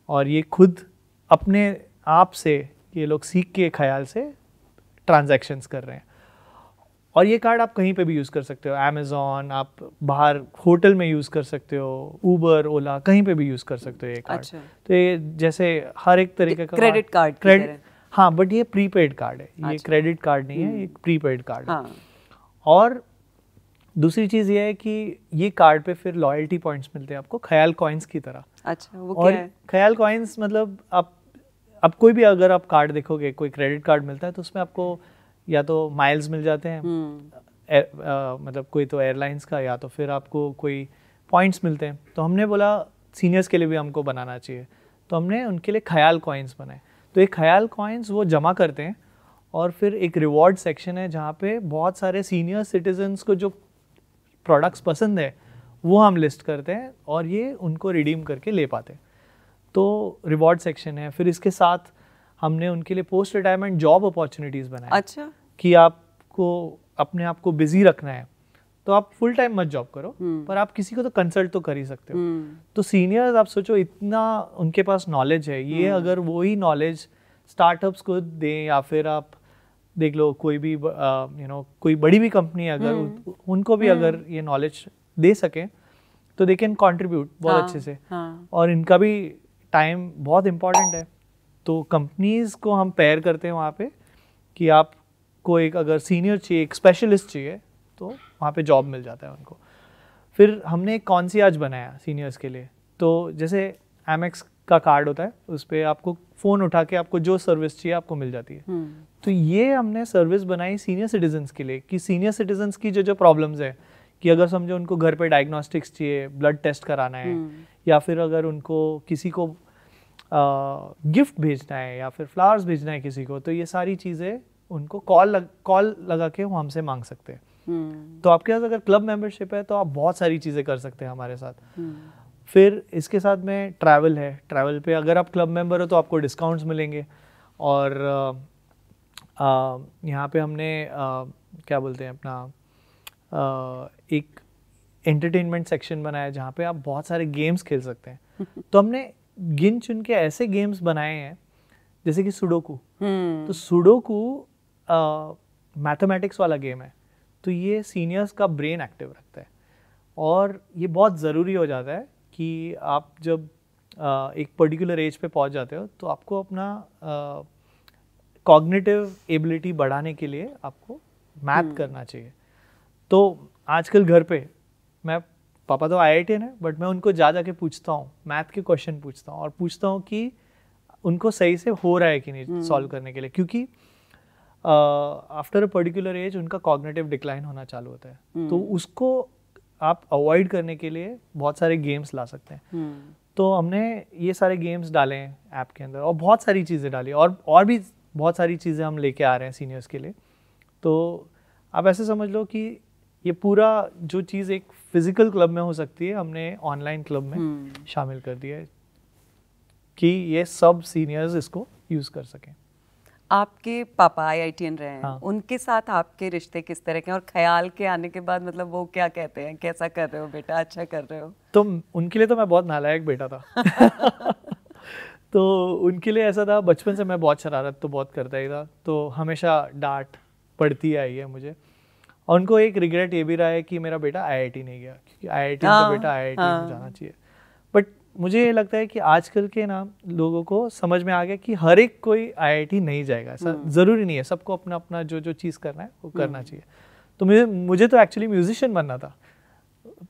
और ये खुद अपने आप से ये लोग सीख के ख्याल से ट्रांजैक्शंस कर रहे हैं। और ये कार्ड आप कहीं पे भी यूज़ कर सकते हो, अमेज़ॉन, आप बाहर होटल में यूज़ कर सकते हो, उबर, ओला, कहीं पे भी यूज़ कर सकते हो ये कार्ड। अच्छा। तो ये जैसे हर एक तरीके का क्रेडिट कार्ड, हाँ, बट ये प्रीपेड कार्ड है। ये क्रेडिट कार्ड नहीं है, ये प्रीपेड कार्ड है। और दूसरी चीज़ ये है कि ये कार्ड पे फिर लॉयल्टी पॉइंट्स मिलते हैं आपको ख्याल कॉइन्स की तरह। अच्छा, वो और क्या है? ख्याल कॉइन्स मतलब आप कोई भी अगर आप कार्ड देखोगे, कोई क्रेडिट कार्ड मिलता है तो उसमें आपको या तो माइल्स मिल जाते हैं, मतलब कोई तो एयरलाइंस का, या तो फिर आपको कोई पॉइंट्स मिलते हैं। तो हमने बोला सीनियर्स के लिए भी हमको बनाना चाहिए, तो हमने उनके लिए ख्याल कॉइन्स बनाए। तो एक ख्याल कॉइन्स वो जमा करते हैं और फिर एक रिवॉर्ड सेक्शन है जहाँ पे बहुत सारे सीनियर सिटीजन्स को जो प्रोडक्ट्स पसंद है वो हम लिस्ट करते हैं और ये उनको रिडीम करके ले पाते हैं। तो रिवॉर्ड सेक्शन है। फिर इसके साथ हमने उनके लिए पोस्ट रिटायरमेंट जॉब अपॉर्चुनिटीज़ बनाए। अच्छा। कि आपको अपने आप को बिजी रखना है तो आप फुल टाइम मत जॉब करो, पर आप किसी को तो कंसल्ट तो कर ही सकते हो। तो सीनियर्स आप सोचो इतना उनके पास नॉलेज है, ये अगर वो ही नॉलेज स्टार्टअप्स को दें या फिर आप देख लो कोई भी कोई बड़ी भी कंपनी अगर उनको भी अगर ये नॉलेज दे सके तो दे कैन कंट्रीब्यूट बहुत अच्छे से। और इनका भी टाइम बहुत इम्पोर्टेंट है। तो कंपनीज को हम पेयर करते हैं वहाँ पे कि आपको एक अगर सीनियर चाहिए, एक स्पेशलिस्ट चाहिए, तो वहाँ पे जॉब मिल जाता है उनको। फिर हमने एक कॉन्सियाज बनाया सीनियर्स के लिए। तो जैसे एमेक्स का कार्ड होता है, उस पर आपको फ़ोन उठा के आपको जो सर्विस चाहिए आपको मिल जाती है। तो ये हमने सर्विस बनाई सीनियर सिटीजन्स के लिए कि सीनियर सिटीजन्स की जो प्रॉब्लम्स है, कि अगर समझो उनको घर पे डायग्नोस्टिक्स चाहिए, ब्लड टेस्ट कराना है, या फिर अगर उनको किसी को गिफ्ट भेजना है या फिर फ्लावर्स भेजना है किसी को, तो ये सारी चीज़ें उनको कॉल लगा के वो हमसे मांग सकते हैं। तो आपके पास अगर क्लब मेंबरशिप है तो आप बहुत सारी चीज़ें कर सकते हैं हमारे साथ। फिर इसके साथ में ट्रैवल है। ट्रैवल पे अगर आप क्लब मेंबर हो तो आपको डिस्काउंट्स मिलेंगे। और यहाँ पे हमने क्या बोलते हैं अपना एक एंटरटेनमेंट सेक्शन बनाया जहाँ पे आप बहुत सारे गेम्स खेल सकते हैं। तो हमने गिन चुन के ऐसे गेम्स बनाए हैं जैसे कि सुडोकू। तो सुडोकू मैथमेटिक्स वाला गेम है, तो ये सीनियर्स का ब्रेन एक्टिव रखता है और ये बहुत ज़रूरी हो जाता है कि आप जब एक पर्टिकुलर एज पे पहुंच जाते हो तो आपको अपना कॉग्निटिव एबिलिटी बढ़ाने के लिए आपको मैथ करना चाहिए। तो आजकल घर पे मैं, पापा तो IITian है, बट मैं उनको जा के पूछता हूँ, मैथ के क्वेश्चन पूछता हूँ और पूछता हूँ कि उनको सही से हो रहा है कि नहीं सॉल्व करने के लिए, क्योंकि आफ्टर अ पर्टिकुलर एज उनका कॉग्निटिव डिक्लाइन होना चालू होता है। तो उसको आप अवॉइड करने के लिए बहुत सारे गेम्स ला सकते हैं। तो हमने ये सारे गेम्स डाले हैं ऐप के अंदर और बहुत सारी चीज़ें डाली और भी बहुत सारी चीज़ें हम लेके आ रहे हैं सीनियर्स के लिए। तो आप ऐसे समझ लो कि ये पूरा जो चीज़ एक फिजिकल क्लब में हो सकती है, हमने ऑनलाइन क्लब में शामिल कर दिया है कि ये सब सीनियर्स इसको यूज़ कर सकें। आपके पापा IITian रहे हैं, हाँ। उनके साथ आपके रिश्ते किस तरह के हैं? और ख्याल के आने के बाद मतलब वो क्या कहते हैं, कैसा कर रहे हो बेटा, अच्छा कर रहे हो? तो उनके लिए तो मैं बहुत नालायक बेटा था तो उनके लिए ऐसा था, बचपन से मैं बहुत शरारत तो बहुत करता ही था, तो हमेशा डांट पड़ती आई है मुझे। और उनको एक रिग्रेट ये भी रहा है कि मेरा बेटा IIT नहीं गया, क्योंकि IIT का बेटा IIT में जाना चाहिए। बट मुझे ये लगता है कि आजकल के ना लोगों को समझ में आ गया कि हर एक कोई IIT नहीं जाएगा, ऐसा ज़रूरी नहीं है। सबको अपना अपना जो चीज़ करना है वो करना चाहिए। तो मुझे तो एक्चुअली म्यूजिशियन बनना था,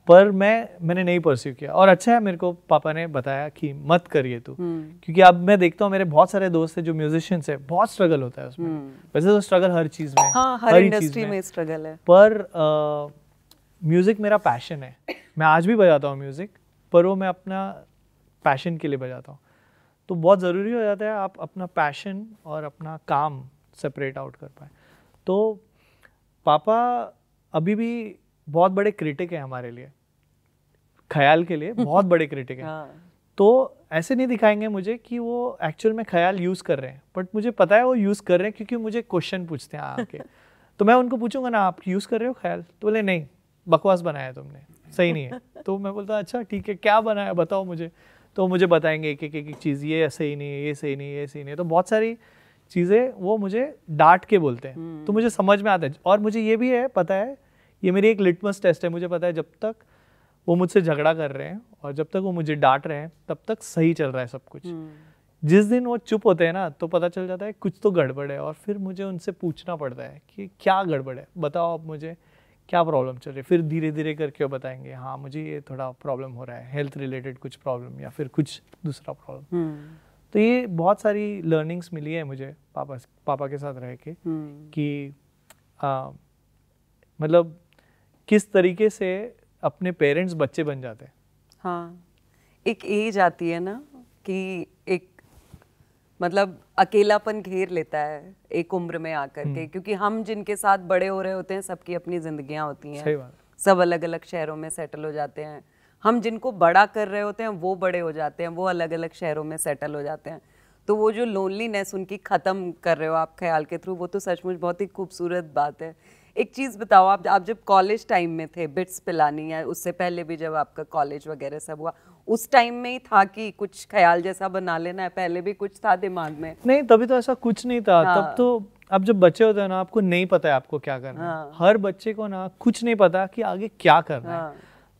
पर मैंने नहीं परस्यू किया। और अच्छा है मेरे को पापा ने बताया कि मत करिए तू, क्योंकि अब मैं देखता हूँ मेरे बहुत सारे दोस्त हैं जो म्यूजिशियंस है, बहुत स्ट्रगल होता है उसमें। वैसे तो स्ट्रगल हर चीज़ में, हाँ, हर इंडस्ट्री में स्ट्रगल है, पर म्यूज़िक मेरा पैशन है। मैं आज भी बजाता हूँ म्यूज़िक, पर वो मैं अपना पैशन के लिए बजाता हूँ। तो बहुत ज़रूरी हो जाता है आप अपना पैशन और अपना काम सेपरेट आउट कर पाए। तो पापा अभी भी बहुत बड़े क्रिटिक हैं हमारे लिए, ख्याल के लिए बहुत बड़े क्रिटिक हैं। तो ऐसे नहीं दिखाएंगे मुझे कि वो एक्चुअल में ख्याल यूज़ कर रहे हैं, बट मुझे पता है वो यूज़ कर रहे हैं क्योंकि मुझे क्वेश्चन पूछते हैं आके। तो मैं उनको पूछूंगा ना, आप यूज़ कर रहे हो ख्याल? तो बोले नहीं, बकवास बनाया तुमने, सही नहीं है। तो मैं बोलता अच्छा ठीक है, क्या बनाया बताओ मुझे। तो मुझे बताएंगे एक एक चीज़, ये सही नहीं है, ये सही नहीं है, ये सही नहीं है। तो बहुत सारी चीज़ें वो मुझे डांट के बोलते हैं, तो मुझे समझ में आता है। और मुझे ये भी है पता है, ये मेरी एक लिटमस टेस्ट है, मुझे पता है जब तक वो मुझसे झगड़ा कर रहे हैं और जब तक वो मुझे डांट रहे हैं तब तक सही चल रहा है सब कुछ। जिस दिन वो चुप होते हैं ना, तो पता चल जाता है कुछ तो गड़बड़ है, और फिर मुझे उनसे पूछना पड़ता है कि क्या गड़बड़ है, बताओ आप मुझे क्या प्रॉब्लम चल रही है। फिर धीरे धीरे करके वो बताएंगे, हाँ मुझे ये थोड़ा प्रॉब्लम हो रहा है, हेल्थ रिलेटेड कुछ प्रॉब्लम या फिर कुछ दूसरा प्रॉब्लम। तो ये बहुत सारी लर्निंग्स मिली है मुझे पापा के साथ रह के, कि मतलब किस तरीके से अपने पेरेंट्स बच्चे बन जाते हैं। हाँ, एक एज आती है ना कि एक मतलब अकेलापन घेर लेता है एक उम्र में आकर के, क्योंकि हम जिनके साथ बड़े हो रहे होते हैं सबकी अपनी जिंदगियां होती हैं। सही बात। सब अलग अलग शहरों में सेटल हो जाते हैं। हम जिनको बड़ा कर रहे होते हैं वो बड़े हो जाते हैं, वो अलग अलग शहरों में सेटल हो जाते हैं। तो वो जो लोनलीनेस उनकी ख़त्म कर रहे हो आप ख्याल के थ्रू, वो तो सचमुच बहुत ही खूबसूरत बात है। एक चीज़ बताओ, आप जब कॉलेज टाइम में थे, बिट्स पिलानी, या उससे पहले भी जब आपका कॉलेज वगैरह सब हुआ, उस टाइम में ही था कि कुछ ख्याल जैसा बना लेना है? पहले भी कुछ था दिमाग में? नहीं, तभी तो ऐसा कुछ नहीं था। हाँ। तब तो अब जब बच्चे होते हैं ना, आपको नहीं पता है आपको क्या करना है। हर बच्चे को ना कुछ नहीं पता कि आगे क्या करना है।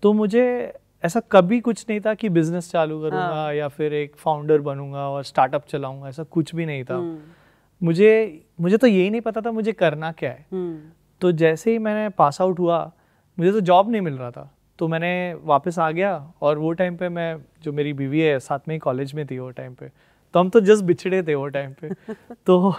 तो मुझे ऐसा कभी कुछ नहीं था कि बिजनेस चालू करूंगा या फिर एक फाउंडर बनूंगा और स्टार्टअप चलाऊंगा, ऐसा कुछ भी नहीं था। मुझे तो यही नहीं पता था मुझे करना क्या है। तो जैसे ही मैंने पास आउट हुआ, मुझे तो जॉब नहीं मिल रहा था, तो मैंने वापस आ गया। और वो टाइम पे मैं, जो मेरी बीवी है, साथ में ही कॉलेज में थी वो टाइम पे, तो हम तो जस्ट बिछड़े थे वो टाइम पे। तो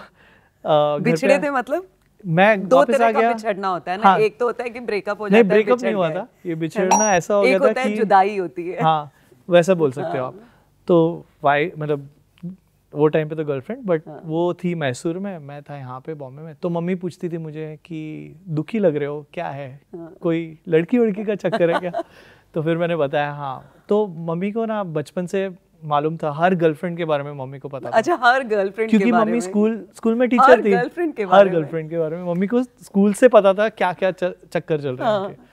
बिछड़े थे मतलब मैं दो वापस आ तरह का गया। बिछड़ना होता है ना। हाँ, एक तो होता है कि ब्रेकअप हो जाता नहीं, है। ब्रेकअप नहीं हुआ था, ये बिछड़ना ऐसा हो गया था कि जुदाई होती है। हाँ, वैसा बोल सकते हो आप। तो मतलब वो टाइम पे तो गर्लफ्रेंड, बट वो थी मैसूर में, मैं था यहाँ पे बॉम्बे में। तो मम्मी पूछती थी मुझे कि दुखी लग रहे हो, क्या है, कोई लड़की वड़की का चक्कर है क्या? तो फिर मैंने बताया हाँ। तो मम्मी को ना बचपन से मालूम था, हर गर्लफ्रेंड के बारे में मम्मी को पता था। अच्छा, हर गर्लफ्रेंड के बारे में? क्योंकि मम्मी स्कूल में टीचर थी। हर गर्लफ्रेंड के बारे में मम्मी को स्कूल से पता था क्या क्या चक्कर चल रहे हैं उनके।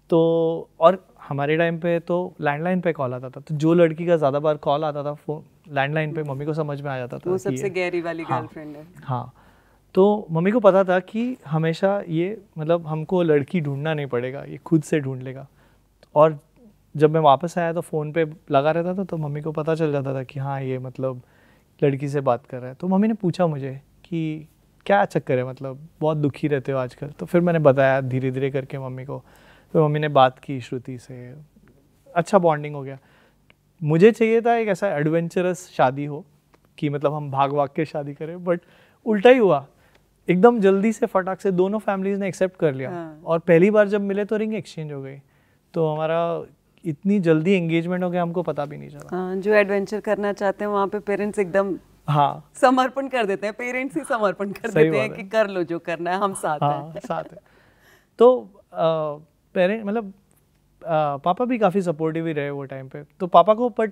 तो और हमारे टाइम पे तो लैंडलाइन पे कॉल आता था, तो जो लड़की का ज्यादा बार कॉल आता था फोन लैंडलाइन पे, मम्मी को समझ में आ जाता था वो सबसे गहरी वाली गर्लफ्रेंड है। हाँ, तो मम्मी को पता था कि हमेशा ये मतलब हमको लड़की ढूंढना नहीं पड़ेगा, ये खुद से ढूंढ लेगा। और जब मैं वापस आया तो फ़ोन पे लगा रहता था, तो मम्मी को पता चल जाता था कि हाँ ये मतलब लड़की से बात कर रहा है। तो मम्मी ने पूछा मुझे कि क्या चक्कर है, मतलब बहुत दुखी रहते हो आजकल। तो फिर मैंने बताया धीरे धीरे करके मम्मी को। तो मम्मी ने बात की श्रुति से, अच्छा बॉन्डिंग हो गया। मुझे चाहिए था एक ऐसा एडवेंचरस शादी हो कि मतलब हम भाग भाग के शादी करें, बट उल्टा ही हुआ। एकदम जल्दी से फटाक से दोनों फैमिलीज ने एक्सेप्ट कर लिया। और पहली बार जब मिले तो रिंग एक्सचेंज हो गई। तो हमारा इतनी जल्दी एंगेजमेंट हो गया, हमको पता भी नहीं चला। जो एडवेंचर करना चाहते हैं वहाँ पे पेरेंट्स एकदम समर्पण कर देते हैं, पेरेंट्स ही समर्पण कर देते हैं कि कर लो जो करना है, हम साथ हैं। साथ है। तो पेरेंट मतलब पापा भी काफ़ी सपोर्टिव ही रहे वो टाइम पे। तो पापा को बट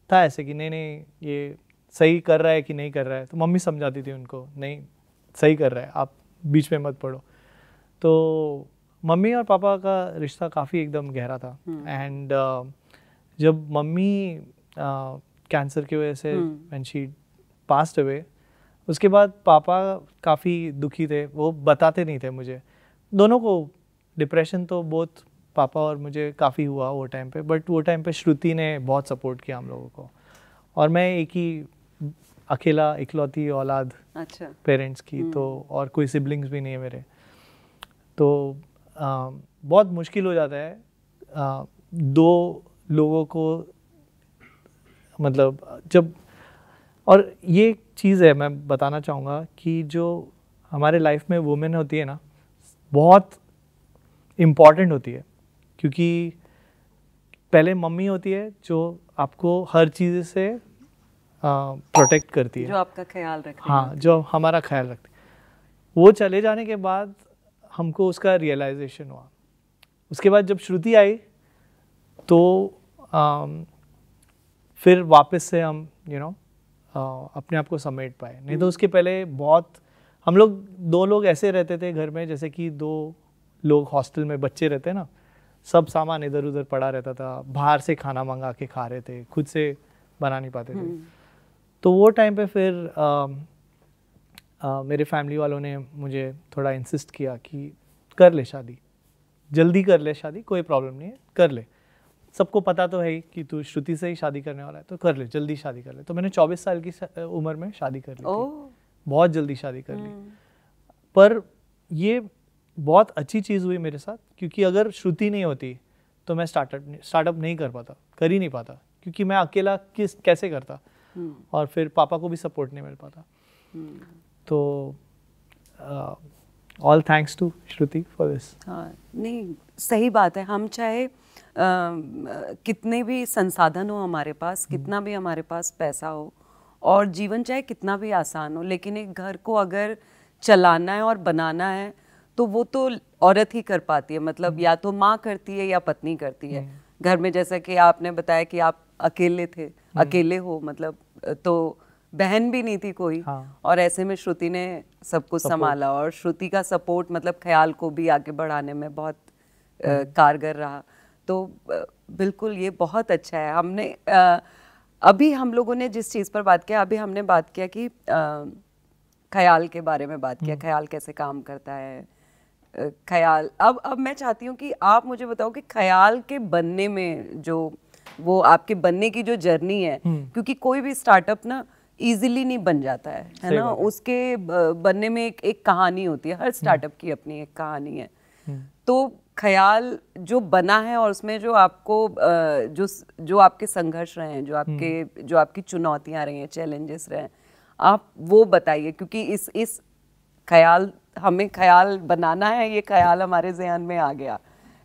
था ऐसे कि नहीं ये सही कर रहा है कि नहीं कर रहा है। तो मम्मी समझाती थी उनको, नहीं सही कर रहा है, आप बीच में मत पड़ो। तो मम्मी और पापा का रिश्ता काफ़ी एकदम गहरा था। एंड जब मम्मी कैंसर की वजह से व्हेन शी पास्ड अवे, उसके बाद पापा काफ़ी दुखी थे। वो बताते नहीं थे मुझे। दोनों को डिप्रेशन तो बहुत पापा और मुझे काफ़ी हुआ वो टाइम पे, बट वो टाइम पे श्रुति ने बहुत सपोर्ट किया हम लोगों को। और मैं एक ही अकेला इकलौती औलाद पेरेंट्स की, तो और कोई सिबलिंग्स भी नहीं है मेरे। तो बहुत मुश्किल हो जाता है दो लोगों को मतलब जब, और ये चीज़ है मैं बताना चाहूँगा कि जो हमारे लाइफ में वुमेन होती है ना, बहुत इम्पॉर्टेंट होती है। क्योंकि पहले मम्मी होती है जो आपको हर चीज़ से प्रोटेक्ट करती है, जो आपका ख्याल रखती है। हाँ, जो हमारा ख्याल रखती है। वो चले जाने के बाद हमको उसका रियलाइजेशन हुआ। उसके बाद जब श्रुति आई तो फिर वापस से हम अपने आप को समेट पाए। नहीं तो उसके पहले बहुत हम लोग 2 लोग ऐसे रहते थे घर में, जैसे कि 2 लोग हॉस्टल में बच्चे रहते हैं ना, सब सामान इधर उधर पड़ा रहता था, बाहर से खाना मंगा के खा रहे थे, खुद से बना नहीं पाते थे। तो वो टाइम पे फिर मेरे फैमिली वालों ने मुझे थोड़ा इंसिस्ट किया कि कर ले शादी, जल्दी कर ले शादी, कोई प्रॉब्लम नहीं है, कर ले। सबको पता तो है ही कि तू श्रुति से ही शादी करने वाला है, तो कर ले, जल्दी शादी कर ले। तो मैंने 24 साल की उम्र में शादी कर ली थी। बहुत जल्दी शादी कर ली। पर ये बहुत अच्छी चीज़ हुई मेरे साथ, क्योंकि अगर श्रुति नहीं होती तो मैं स्टार्टअप नहीं कर पाता, कर ही नहीं पाता, क्योंकि मैं अकेला कैसे करता। और फिर पापा को भी सपोर्ट नहीं मिल पाता। तो all thanks to Shruti for this. हाँ, नहीं सही बात है। हम चाहे कितने भी संसाधन हो हमारे पास, कितना भी हमारे पास पैसा हो, और जीवन चाहे कितना भी आसान हो, लेकिन एक घर को अगर चलाना है और बनाना है तो वो तो औरत ही कर पाती है। मतलब या तो माँ करती है या पत्नी करती है घर में। जैसा कि आपने बताया कि आप अकेले थे, अकेले हो, मतलब तो बहन भी नहीं थी कोई। हाँ। और ऐसे में श्रुति ने सब कुछ संभाला, और श्रुति का सपोर्ट मतलब ख्याल को भी आगे बढ़ाने में बहुत कारगर रहा। तो बिल्कुल ये बहुत अच्छा है। हमने अभी हम लोगों ने जिस चीज़ पर बात किया, अभी हमने बात किया कि ख्याल के बारे में बात किया, ख्याल कैसे काम करता है, ख्याल। अब मैं चाहती हूँ कि आप मुझे बताओ कि ख्याल के बनने में जो वो आपके बनने की जो जर्नी है, क्योंकि कोई भी स्टार्टअप ना इजीली नहीं बन जाता है ना, उसके बनने में एक कहानी होती है। हर स्टार्टअप की अपनी एक कहानी है। तो ख्याल जो बना है और उसमें जो आपको जो आपके संघर्ष रहे हैं, जो आपकी चुनौतियां रही हैं, चैलेंजेस रहे हैं, आप वो बताइए। क्योंकि इस ख्याल, हमें ख्याल बनाना है, ये ख्याल हमारे ज़हन में आ गया,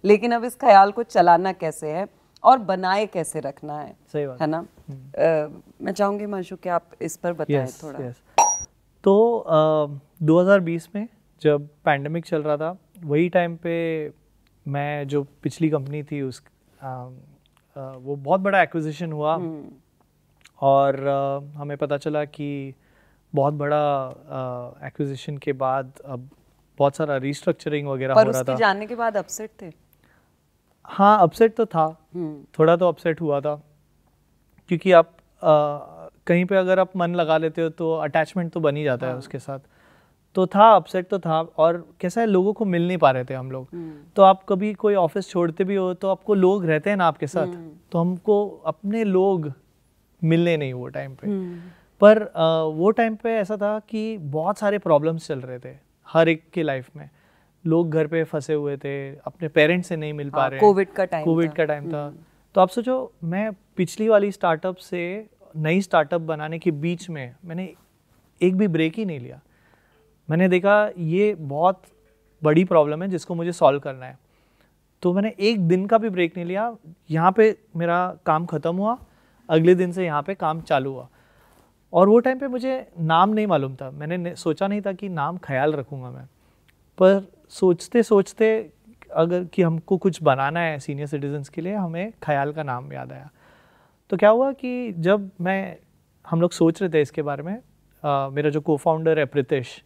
लेकिन अब इस ख्याल को चलाना कैसे है और बनाए कैसे रखना है, सही बात है ना। मैं चाहूँगी हिमांशु कि आप इस पर बताएं थोड़ा। तो 2020 में जब पैंडेमिक चल रहा था, वही टाइम पे मैं जो पिछली कंपनी थी वो बहुत बड़ा एक्विजिशन हुआ। और हमें पता चला कि बहुत बड़ा एक्विजिशन के बाद अब बहुत सारा रीस्ट्रक्चरिंग वगैरह हो रहा था। पर उसके जाने के बाद अपसेट थे? हाँ, अपसेट तो था, थोड़ा तो अपसेट हुआ था, क्योंकि आप कहीं पे अगर आप मन लगा लेते हो तो अटैचमेंट तो बन ही जाता है उसके साथ। तो था, अपसेट तो था। और कैसा है, लोगों को मिल नहीं पा रहे थे हम लोग। तो आप कभी कोई ऑफिस छोड़ते भी हो तो आपको लोग रहते हैं ना आपके साथ, तो हमको अपने लोग मिलने नहीं वो टाइम पे। पर वो टाइम पे ऐसा था कि बहुत सारे प्रॉब्लम्स चल रहे थे हर एक की लाइफ में। लोग घर पे फंसे हुए थे, अपने पेरेंट्स से नहीं मिल पा रहे। कोविड का टाइम था। तो आप सोचो, मैं पिछली वाली स्टार्टअप से नई स्टार्टअप बनाने के बीच में मैंने एक भी ब्रेक ही नहीं लिया। मैंने देखा ये बहुत बड़ी प्रॉब्लम है जिसको मुझे सॉल्व करना है। तो मैंने एक दिन का भी ब्रेक नहीं लिया। यहाँ पे मेरा काम ख़त्म हुआ, अगले दिन से यहाँ पे काम चालू हुआ। और वो टाइम पे मुझे नाम नहीं मालूम था, मैंने सोचा नहीं था कि नाम ख्याल रखूँगा मैं। पर सोचते सोचते अगर कि हमको कुछ बनाना है सीनियर सिटीजन्स के लिए, हमें ख्याल का नाम याद आया। तो क्या हुआ कि जब हम लोग सोच रहे थे इसके बारे में, मेरा जो को-फाउंडर है प्रितेश,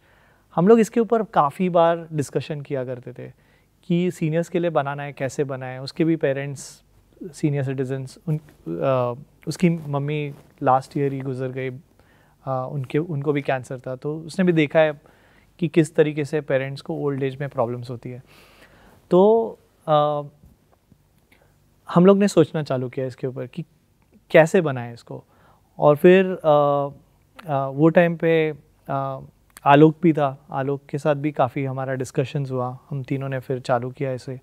हम लोग इसके ऊपर काफ़ी बार डिस्कशन किया करते थे कि सीनियर्स के लिए बनाना है, कैसे बनाएं। उसके भी पेरेंट्स सीनियर सिटीजन्स, उसकी मम्मी लास्ट ईयर ही गुजर गई, उनको भी कैंसर था। तो उसने भी देखा है कि किस तरीके से पेरेंट्स को ओल्ड एज में प्रॉब्लम्स होती है। तो हम लोग ने सोचना चालू किया इसके ऊपर कि कैसे बनाएं इसको। और फिर वो टाइम पे आलोक भी था, आलोक के साथ भी काफ़ी हमारा डिस्कशंस हुआ। हम तीनों ने फिर चालू किया इसे।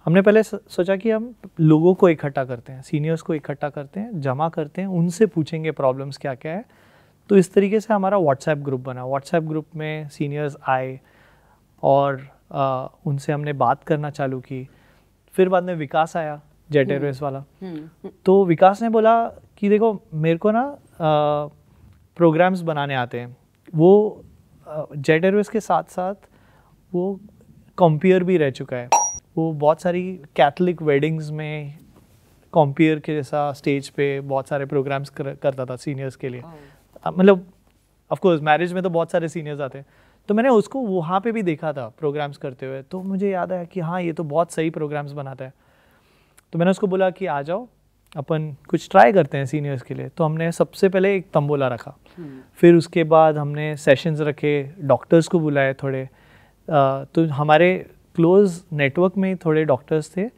हमने पहले सोचा कि हम लोगों को इकट्ठा करते हैं, सीनियर्स को इकट्ठा करते हैं, जमा करते हैं, उनसे पूछेंगे प्रॉब्लम्स क्या क्या है। तो इस तरीके से हमारा व्हाट्सएप ग्रुप बना। व्हाट्सएप ग्रुप में सीनियर्स आए और उनसे हमने बात करना चालू की। फिर बाद में विकास आया, जेट एयरवेज वाला। तो विकास ने बोला कि देखो मेरे को ना प्रोग्राम्स बनाने आते हैं। वो जेट एयरवेज के साथ साथ वो कॉम्पियर भी रह चुका है। वो बहुत सारी कैथलिक वेडिंग्स में कॉम्पियर के जैसा स्टेज पे बहुत सारे प्रोग्राम्स करता था सीनियर्स के लिए। मतलब ऑफ कोर्स मैरिज में तो बहुत सारे सीनियर्स आते हैं। तो मैंने उसको वहाँ पे भी देखा था प्रोग्राम्स करते हुए। तो मुझे याद आया कि हाँ, ये तो बहुत सही प्रोग्राम्स बनाता है। तो मैंने उसको बोला कि आ जाओ, अपन कुछ ट्राई करते हैं सीनियर्स के लिए। तो हमने सबसे पहले एक तंबोला रखा, फिर उसके बाद हमने सेशंस रखे, डॉक्टर्स को बुलाए थोड़े। तो हमारे क्लोज नेटवर्क में थोड़े डॉक्टर्स थे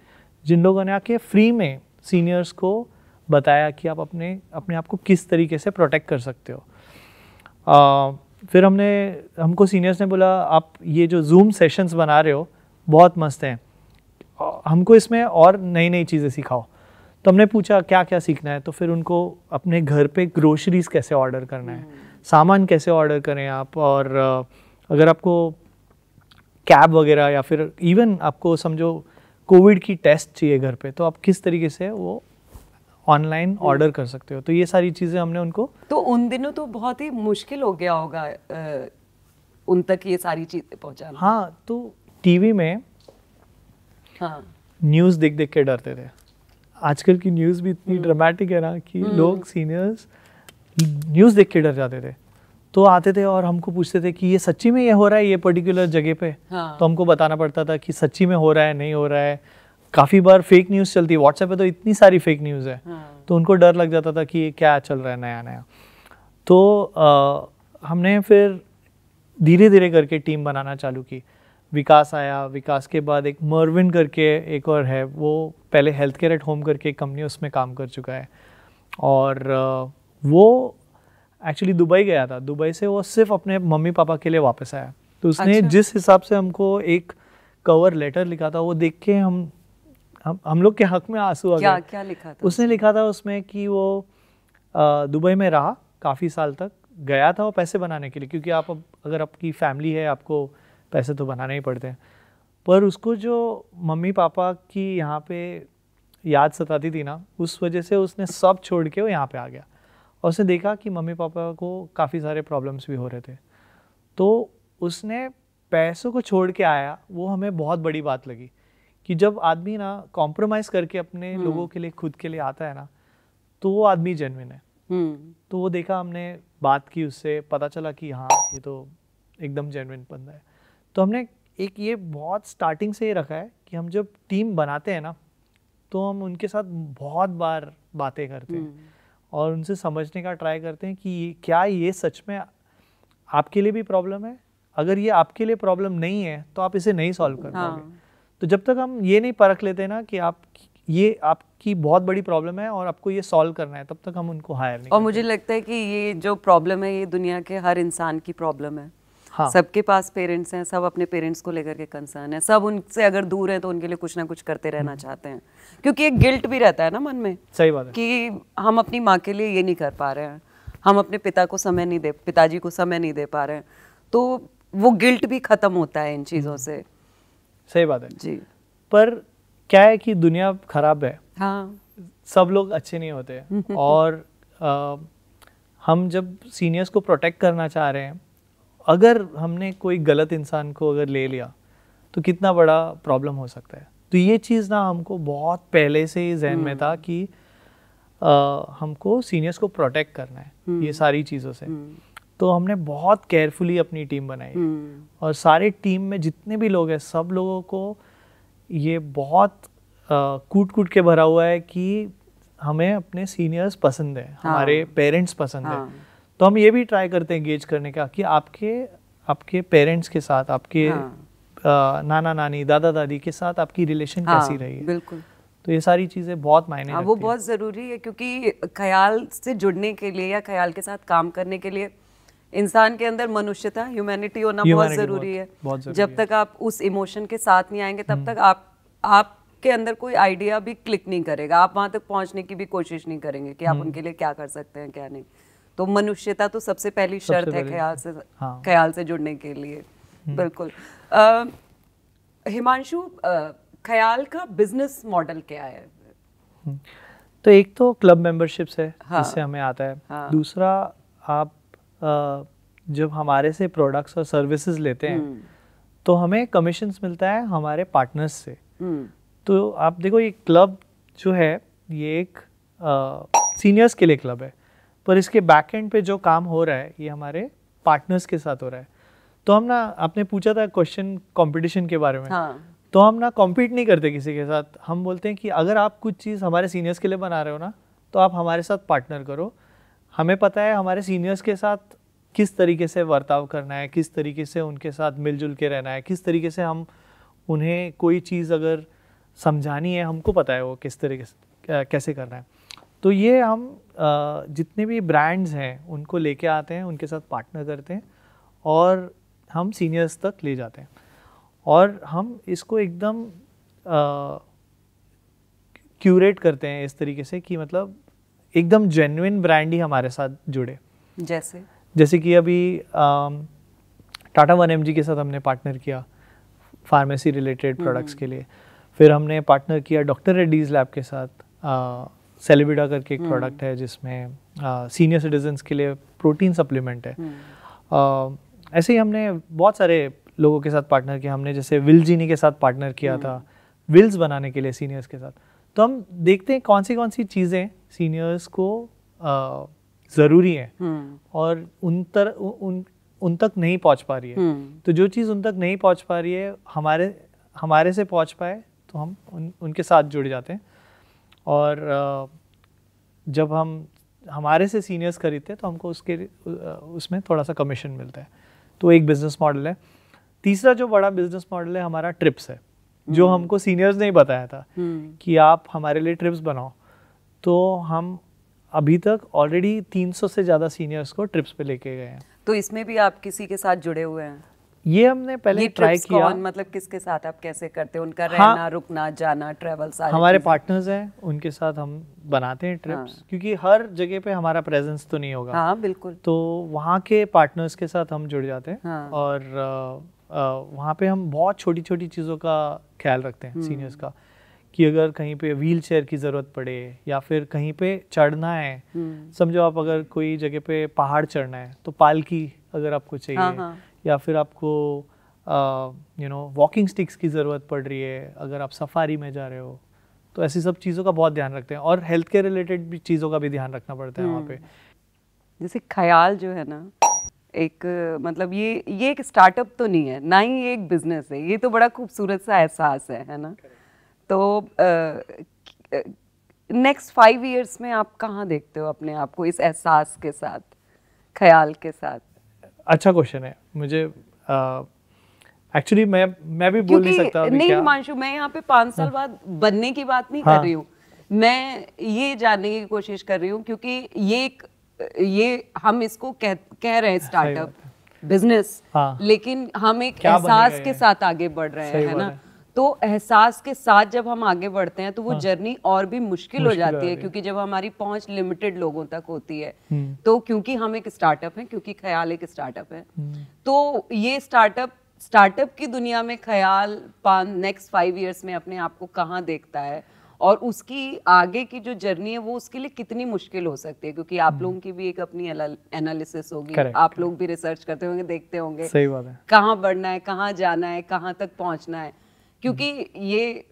जिन लोगों ने आके फ्री में सीनियर्स को बताया कि आप अपने आप को किस तरीके से प्रोटेक्ट कर सकते हो। फिर हमको सीनियर्स ने बोला आप ये जो जूम सेशंस बना रहे हो बहुत मस्त हैं, हमको इसमें और नई नई चीज़ें सिखाओ। तो हमने पूछा क्या क्या सीखना है। तो फिर उनको अपने घर पे ग्रोसरीज कैसे ऑर्डर करना है, सामान कैसे ऑर्डर करें आप, और अगर आपको कैब वगैरह या फिर इवन आपको समझो कोविड की टेस्ट चाहिए घर पे, तो आप किस तरीके से वो ऑनलाइन ऑर्डर कर सकते हो। तो ये सारी चीज़ें हमने उनको। तो उन दिनों तो बहुत ही मुश्किल हो गया होगा उन तक ये सारी चीज़ें पहुँचाना। हाँ, तो टीवी में न्यूज़ देख देख के डरते थे। आजकल की न्यूज़ भी इतनी ड्रामेटिक है ना कि लोग सीनियर्स न्यूज़ देख के डर जाते थे। तो आते थे और हमको पूछते थे कि ये सच्ची में ये हो रहा है ये पर्टिकुलर जगह पे। तो हमको बताना पड़ता था कि सच्ची में हो रहा है नहीं हो रहा है। काफ़ी बार फेक न्यूज़ चलती है व्हाट्सएप पे, तो इतनी सारी फेक न्यूज़ है। तो उनको डर लग जाता था कि ये क्या चल रहा है नया नया। तो हमने फिर धीरे धीरे करके टीम बनाना चालू की। विकास आया, विकास के बाद एक मर्विन करके एक और है, वो पहले हेल्थ केयर एट होम करके एक कंपनी उसमें काम कर चुका है। और वो एक्चुअली दुबई गया था, दुबई से वो सिर्फ अपने मम्मी पापा के लिए वापस आया। तो उसने जिस हिसाब से हमको एक कवर लेटर लिखा था वो देख के हम लोग के हक में आंसू आ गए। क्या लिखा था? उसने लिखा था उसमें कि वो दुबई में रहा काफ़ी साल तक, गया था वो पैसे बनाने के लिए, क्योंकि आप अगर आपकी फैमिली है आपको पैसे तो बनाने ही पड़ते हैं। पर उसको जो मम्मी पापा की यहाँ पे याद सताती थी ना, उस वजह से उसने सब छोड़ के वो यहाँ पे आ गया। और उसने देखा कि मम्मी पापा को काफ़ी सारे प्रॉब्लम्स भी हो रहे थे। तो उसने पैसों को छोड़ के आया। वो हमें बहुत बड़ी बात लगी कि जब आदमी ना कॉम्प्रोमाइज़ करके अपने लोगों के लिए खुद के लिए आता है ना, तो वो आदमी जेन्युइन है। तो वो देखा, हमने बात की उससे, पता चला कि हाँ ये तो एकदम जेन्युइन बंदा है। तो हमने एक ये बहुत स्टार्टिंग से ही रखा है कि हम जब टीम बनाते हैं ना, तो हम उनके साथ बहुत बार बातें करते हैं और उनसे समझने का ट्राई करते हैं कि क्या ये सच में आपके लिए भी प्रॉब्लम है, अगर ये आपके लिए प्रॉब्लम नहीं है तो आप इसे नहीं सॉल्व कर पाओगे। तो जब तक हम ये नहीं परख लेते ना कि ये आपकी बहुत बड़ी प्रॉब्लम है और आपको ये सॉल्व करना है, तब तक हम उनको हायर नहीं और मुझे लगता है कि ये जो प्रॉब्लम है ये दुनिया के हर इंसान की प्रॉब्लम है। हाँ। सबके पास पेरेंट्स हैं, सब अपने पेरेंट्स को लेकर के कंसर्न है, सब उनसे अगर दूर है तो उनके लिए कुछ ना कुछ करते रहना चाहते हैं, क्योंकि एक गिल्ट भी रहता है ना मन में। सही बात है कि हम अपनी माँ के लिए ये नहीं कर पा रहे हैं, हम अपने पिताजी को समय नहीं दे पा रहे हैं, तो वो गिल्ट भी खत्म होता है इन चीज़ों से। सही बात है जी। पर क्या है कि दुनिया खराब है। हाँ, सब लोग अच्छे नहीं होते और हम जब सीनियर्स को प्रोटेक्ट करना चाह रहे हैं, अगर हमने कोई गलत इंसान को अगर ले लिया तो कितना बड़ा प्रॉब्लम हो सकता है। तो ये चीज़ ना हमको बहुत पहले से ही जहन में था कि हमको सीनियर्स को प्रोटेक्ट करना है ये सारी चीज़ों से। तो हमने बहुत केयरफुली अपनी टीम बनाई और सारे टीम में जितने भी लोग हैं सब लोगों को ये बहुत कूट कूट के भरा हुआ है कि हमें अपने सीनियर्स पसंद है, हमारे पेरेंट्स पसंद है। तो हम ये भी ट्राई करते हैं गेज करने का कि आपके पेरेंट्स के साथ, आपके नाना नानी दादा दादी के साथ आपकी रिलेशन कैसी रही है। बिल्कुल। तो ये सारी चीज़ें बहुत मायने रखती हैं। वो बहुत ज़रूरी है, क्योंकि ख्याल से जुड़ने के लिए या ख्याल के साथ काम करने के लिए इंसान के अंदर मनुष्यता, ह्यूमैनिटी होना बहुत ज़रूरी है। जब तक आप उस इमोशन के साथ नहीं आएंगे तब तक आपके अंदर कोई आइडिया भी क्लिक नहीं करेगा, आप वहाँ तक पहुँचने की भी कोशिश नहीं करेंगे कि आप उनके लिए क्या कर सकते हैं क्या नहीं। तो मनुष्यता तो सबसे पहली शर्त है ख्याल से जुड़ने के लिए। बिल्कुल। हिमांशु, ख्याल का बिजनेस मॉडल क्या है? तो एक तो क्लब मेंबरशिप्स है, जिससे हमें आता है। दूसरा, आप जब हमारे से प्रोडक्ट्स और सर्विसेज लेते हैं तो हमें कमीशंस मिलता है हमारे पार्टनर्स से। तो आप देखो, ये क्लब जो है ये एक सीनियर्स के लिए क्लब है, पर इसके बैक एंड पे जो काम हो रहा है ये हमारे पार्टनर्स के साथ हो रहा है। तो हम ना, आपने पूछा था क्वेश्चन कंपटीशन के बारे में। तो हम ना कॉम्पीट नहीं करते किसी के साथ। हम बोलते हैं कि अगर आप कुछ चीज़ हमारे सीनियर्स के लिए बना रहे हो ना, तो आप हमारे साथ पार्टनर करो। हमें पता है हमारे सीनियर्स के साथ किस तरीके से बर्ताव करना है, किस तरीके से उनके साथ मिलजुल के रहना है, किस तरीके से हम उन्हें कोई चीज़ अगर समझानी है, हमको पता है वो किस तरीके से कैसे करना है। तो ये हम जितने भी ब्रांड्स हैं उनको लेके आते हैं, उनके साथ पार्टनर करते हैं और हम सीनियर्स तक ले जाते हैं। और हम इसको एकदम क्यूरेट करते हैं इस तरीके से कि मतलब एकदम जेन्युइन ब्रांड ही हमारे साथ जुड़े। जैसे कि अभी टाटा 1mg के साथ हमने पार्टनर किया फार्मेसी रिलेटेड प्रोडक्ट्स के लिए। फिर हमने पार्टनर किया डॉक्टर रेड्डीज लैब के साथ, सेलिबिडा करके एक प्रोडक्ट है जिसमें सीनियर सिटीजन्स के लिए प्रोटीन सप्लीमेंट है। ऐसे ही हमने बहुत सारे लोगों के साथ पार्टनर किया। हमने जैसे विलजीनी के साथ पार्टनर किया था विल्स बनाने के लिए सीनियर्स के साथ। तो हम देखते हैं कौन सी चीज़ें सीनियर्स को ज़रूरी है और उन तक नहीं पहुंच पा रही है। तो जो चीज़ उन तक नहीं पहुंच पा रही है, हमारे से पहुंच पाए तो हम उनके साथ जुड़ जाते हैं। और जब हम हमारे से सीनियर्स खरीदते हैं तो हमको उसमें थोड़ा सा कमीशन मिलता है। तो एक बिजनेस मॉडल है। तीसरा जो बड़ा बिजनेस मॉडल है हमारा ट्रिप्स है, जो हमको सीनियर्स ने बताया था कि आप हमारे लिए ट्रिप्स बनाओ। तो हम अभी तक ऑलरेडी 300 से ज़्यादा सीनियर्स को ट्रिप्स पे लेके गए हैं। तो इसमें भी आप किसी के साथ जुड़े हुए हैं? ये हमने पहले ट्राई किया। मतलब किसके साथ आप कैसे करते हैं? उनका रहना, रुकना, जाना, ट्रैवल, सारे हमारे पार्टनर्स हैं, उनके साथ हम बनाते हैं ट्रिप्स। क्योंकि हर जगह पे हमारा प्रेजेंस तो नहीं होगा। हाँ, बिल्कुल। तो वहाँ के पार्टनर्स के साथ हम जुड़ जाते हैं और वहाँ पे हम बहुत छोटी छोटी चीज़ों का ख्याल रखते हैं सीनियर्स का, कि अगर कहीं पे व्हील चेयर की ज़रूरत पड़े या फिर कहीं पे चढ़ना है, समझो आप अगर कोई जगह पे पहाड़ चढ़ना है तो पालकी अगर आपको चाहिए, या फिर आपको वॉकिंग स्टिक्स की ज़रूरत पड़ रही है अगर आप सफारी में जा रहे हो, तो ऐसी सब चीज़ों का बहुत ध्यान रखते हैं। और हेल्थ केयर रिलेटेड भी चीज़ों का भी ध्यान रखना पड़ता है वहाँ पे। जैसे ख्याल जो है ना, एक मतलब ये एक स्टार्टअप तो नहीं है, ना ही एक बिजनेस है, ये तो बड़ा खूबसूरत सा एहसास है ना। तो नेक्स्ट 5 इयर्स में आप कहाँ देखते हो अपने आप को इस एहसास के साथ, ख्याल के साथ? अच्छा क्वेश्चन है। मुझे एक्चुअली मैं भी बोल नहीं सकता अभी नहीं क्या। हिमांशु, मैं यहाँ पे 5 साल बाद बनने की बात नहीं कर रही हूँ, मैं ये जानने की कोशिश कर रही हूँ, क्योंकि ये हम इसको कह रहे हैं स्टार्टअप बिजनेस, लेकिन हम एक एहसास के साथ आगे बढ़ रहे हैं, है ना। तो एहसास के साथ जब हम आगे बढ़ते हैं तो वो जर्नी और भी मुश्किल हो जाती है, क्योंकि जब हमारी पहुंच लिमिटेड लोगों तक होती है, तो क्योंकि हम एक स्टार्टअप है, क्योंकि ख्याल एक स्टार्टअप है, तो ये स्टार्टअप की दुनिया में ख्याल नेक्स्ट 5 इयर्स में अपने आप को कहाँ देखता है, और उसकी आगे की जो जर्नी है वो उसके लिए कितनी मुश्किल हो सकती है, क्योंकि आप लोगों की भी एक अपनी एनालिसिस होगी, आप लोग भी रिसर्च करते होंगे, देखते होंगे सही बात है कहाँ बढ़ना है, कहाँ जाना है, कहाँ तक पहुँचना है, क्योंकि ये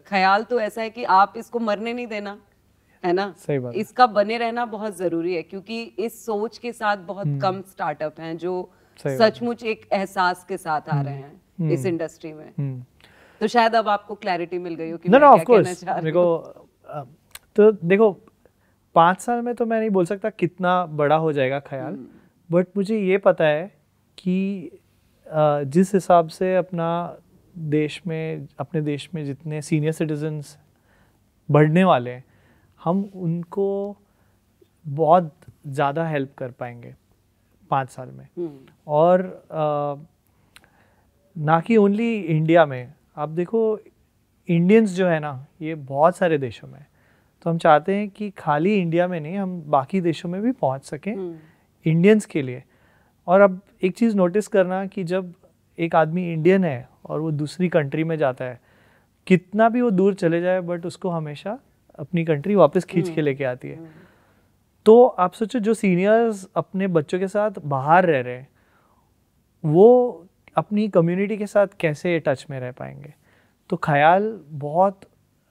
ख्याल तो ऐसा है कि आप इसको मरने नहीं देना, है ना। सही बात है। इसका बने रहना बहुत जरूरी है, क्योंकि इस सोच के साथ बहुत कम स्टार्टअप हैं जो सचमुच एक एहसास के साथ आ रहे हैं इस इंडस्ट्री में। तो शायद अब आपको क्लैरिटी मिल गई हो कि मैं क्या कहना चाह रही हूँ। तो देखो 5 साल में तो मैं नहीं बोल सकता कितना बड़ा हो जाएगा ख्याल, बट मुझे ये पता है कि जिस हिसाब से अपने देश में जितने सीनियर सिटीजन्स बढ़ने वाले हैं, हम उनको बहुत ज़्यादा हेल्प कर पाएंगे 5 साल में। और ना कि ओनली इंडिया में, आप देखो इंडियंस जो है ना ये बहुत सारे देशों में, तो हम चाहते हैं कि खाली इंडिया में नहीं, हम बाकी देशों में भी पहुंच सकें इंडियंस के लिए। और अब एक चीज़ नोटिस करना कि जब एक आदमी इंडियन है और वो दूसरी कंट्री में जाता है, कितना भी वो दूर चले जाए बट उसको हमेशा अपनी कंट्री वापस खींच के लेके आती है। तो आप सोचो जो सीनियर्स अपने बच्चों के साथ बाहर रह रहे हैं, वो अपनी कम्युनिटी के साथ कैसे टच में रह पाएंगे। तो ख्याल बहुत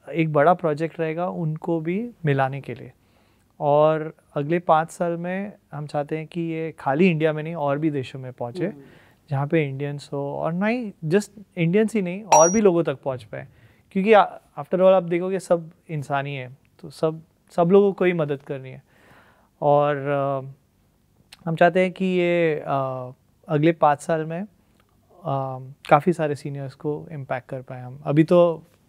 एक बड़ा प्रोजेक्ट रहेगा उनको भी मिलाने के लिए। और अगले 5 साल में हम चाहते हैं कि ये खाली इंडिया में नहीं और भी देशों में पहुँचे जहाँ पे इंडियंस हो, और ना ही जस्ट इंडियंस ही नहीं और भी लोगों तक पहुँच पाए, क्योंकि आफ्टर ऑल आप देखोगे सब इंसान ही है, तो सब लोगों को ही मदद करनी है। और हम चाहते हैं कि ये अगले 5 साल में काफ़ी सारे सीनियर्स को इम्पैक्ट कर पाए हम। अभी तो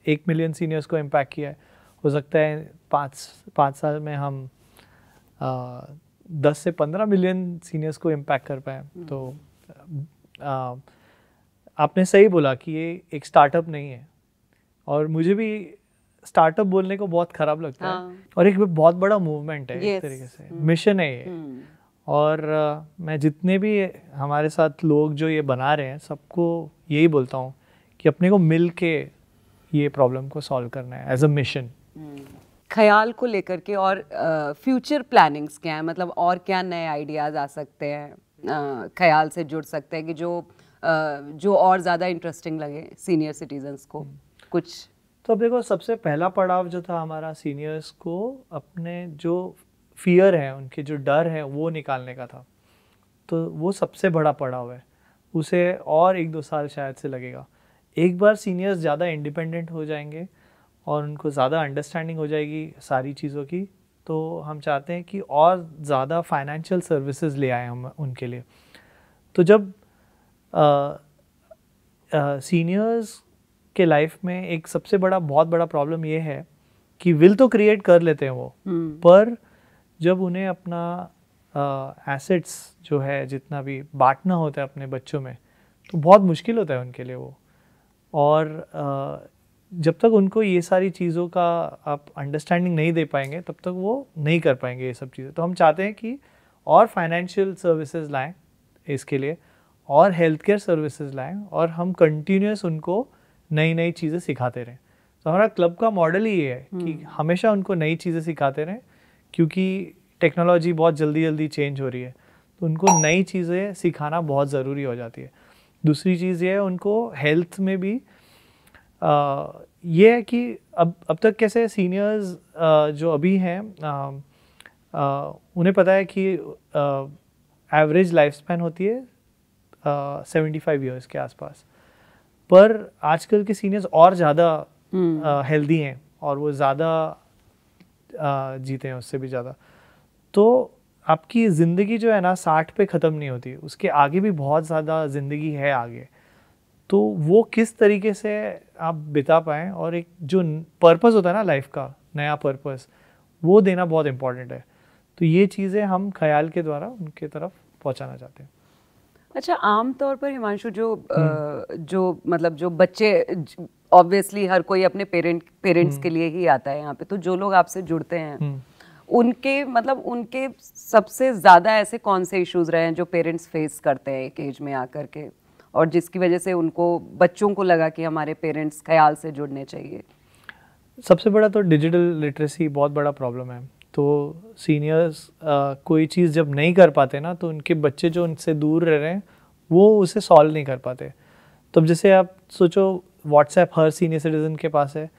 1 मिलियन सीनियर्स को इम्पैक्ट किया है, हो सकता है 5 साल में हम 10 से 15 मिलियन सीनियर्स को इम्पैक्ट कर पाए। तो आपने सही बोला कि ये एक स्टार्टअप नहीं है, और मुझे भी स्टार्टअप बोलने को बहुत खराब लगता है, और एक बहुत बड़ा मूवमेंट है, एक तरीके से मिशन है ये। और मैं जितने भी हमारे साथ लोग जो ये बना रहे हैं सबको यही बोलता हूँ कि अपने को मिल के ये प्रॉब्लम को सॉल्व करना है एज अ मिशन। ख्याल को लेकर के और फ्यूचर प्लानिंग्स क्या है, मतलब और क्या नए आइडियाज आ सकते हैं ख्याल से जुड़ सकते हैं कि जो और ज़्यादा इंटरेस्टिंग लगे सीनियर सिटीजन्स को कुछ। तो अब देखो सबसे पहला पड़ाव जो था हमारा सीनियर्स को अपने जो फियर है, उनके जो डर है वो निकालने का था। तो वो सबसे बड़ा पड़ाव है, उसे और 1-2 साल शायद से लगेगा। एक बार सीनियर्स ज़्यादा इंडिपेंडेंट हो जाएंगे और उनको ज़्यादा अंडरस्टैंडिंग हो जाएगी सारी चीज़ों की, तो हम चाहते हैं कि और ज़्यादा फाइनेंशियल सर्विसेज ले आए हम उनके लिए। तो जब सीनियर्स के लाइफ में एक सबसे बहुत बड़ा प्रॉब्लम ये है कि विल तो क्रिएट कर लेते हैं वो, पर जब उन्हें अपना एसेट्स जो है जितना भी बांटना होता है अपने बच्चों में, तो बहुत मुश्किल होता है उनके लिए वो। और जब तक उनको ये सारी चीज़ों का आप अंडरस्टैंडिंग नहीं दे पाएंगे तब तक वो नहीं कर पाएंगे ये सब चीज़ें। तो हम चाहते हैं कि और फाइनेंशियल सर्विसेज लाएं इसके लिए, और हेल्थ केयर सर्विसेज लाएं, और हम कंटिन्यूस उनको नई नई चीज़ें सिखाते रहें। तो हमारा क्लब का मॉडल ही ये है कि हमेशा उनको नई चीज़ें सिखाते रहें, क्योंकि टेक्नोलॉजी बहुत जल्दी चेंज हो रही है, तो उनको नई चीज़ें सिखाना बहुत ज़रूरी हो जाती है। दूसरी चीज़ ये है उनको हेल्थ में भी ये है कि अब तक कैसे सीनियर्स जो अभी हैं उन्हें पता है कि एवरेज लाइफ स्पैन होती है 75 ईयर्स के आसपास, पर आजकल के सीनियर्स और ज़्यादा हेल्दी हैं और वो ज़्यादा जीते हैं उससे भी ज़्यादा। तो आपकी ज़िंदगी जो है ना 60 पे ख़त्म नहीं होती, उसके आगे भी बहुत ज़्यादा ज़िंदगी है आगे। तो वो किस तरीके से आप बिता पाएँ और एक जो पर्पस होता है ना लाइफ का, नया पर्पस, वो देना बहुत इम्पोर्टेंट है। तो ये चीज़ें हम ख्याल के द्वारा उनके तरफ पहुंचाना चाहते हैं। अच्छा, आम तौर पर हिमांशु जो मतलब जो बच्चे, ऑब्वियसली हर कोई अपने पेरेंट्स के लिए ही आता है यहाँ पे, तो जो लोग आपसे जुड़ते हैं उनके मतलब उनके सबसे ज्यादा ऐसे कौन से इश्यूज रहे हैं जो पेरेंट्स फेस करते हैं एक एज में आकर के, और जिसकी वजह से उनको, बच्चों को लगा कि हमारे पेरेंट्स ख्याल से जुड़ने चाहिए? सबसे बड़ा तो डिजिटल लिटरेसी बहुत बड़ा प्रॉब्लम है। तो सीनियर्स कोई चीज़ जब नहीं कर पाते ना, तो उनके बच्चे जो उनसे दूर रह रहे हैं वो उसे सॉल्व नहीं कर पाते। तो अब जैसे आप सोचो व्हाट्सएप हर सीनियर सिटीजन के पास है,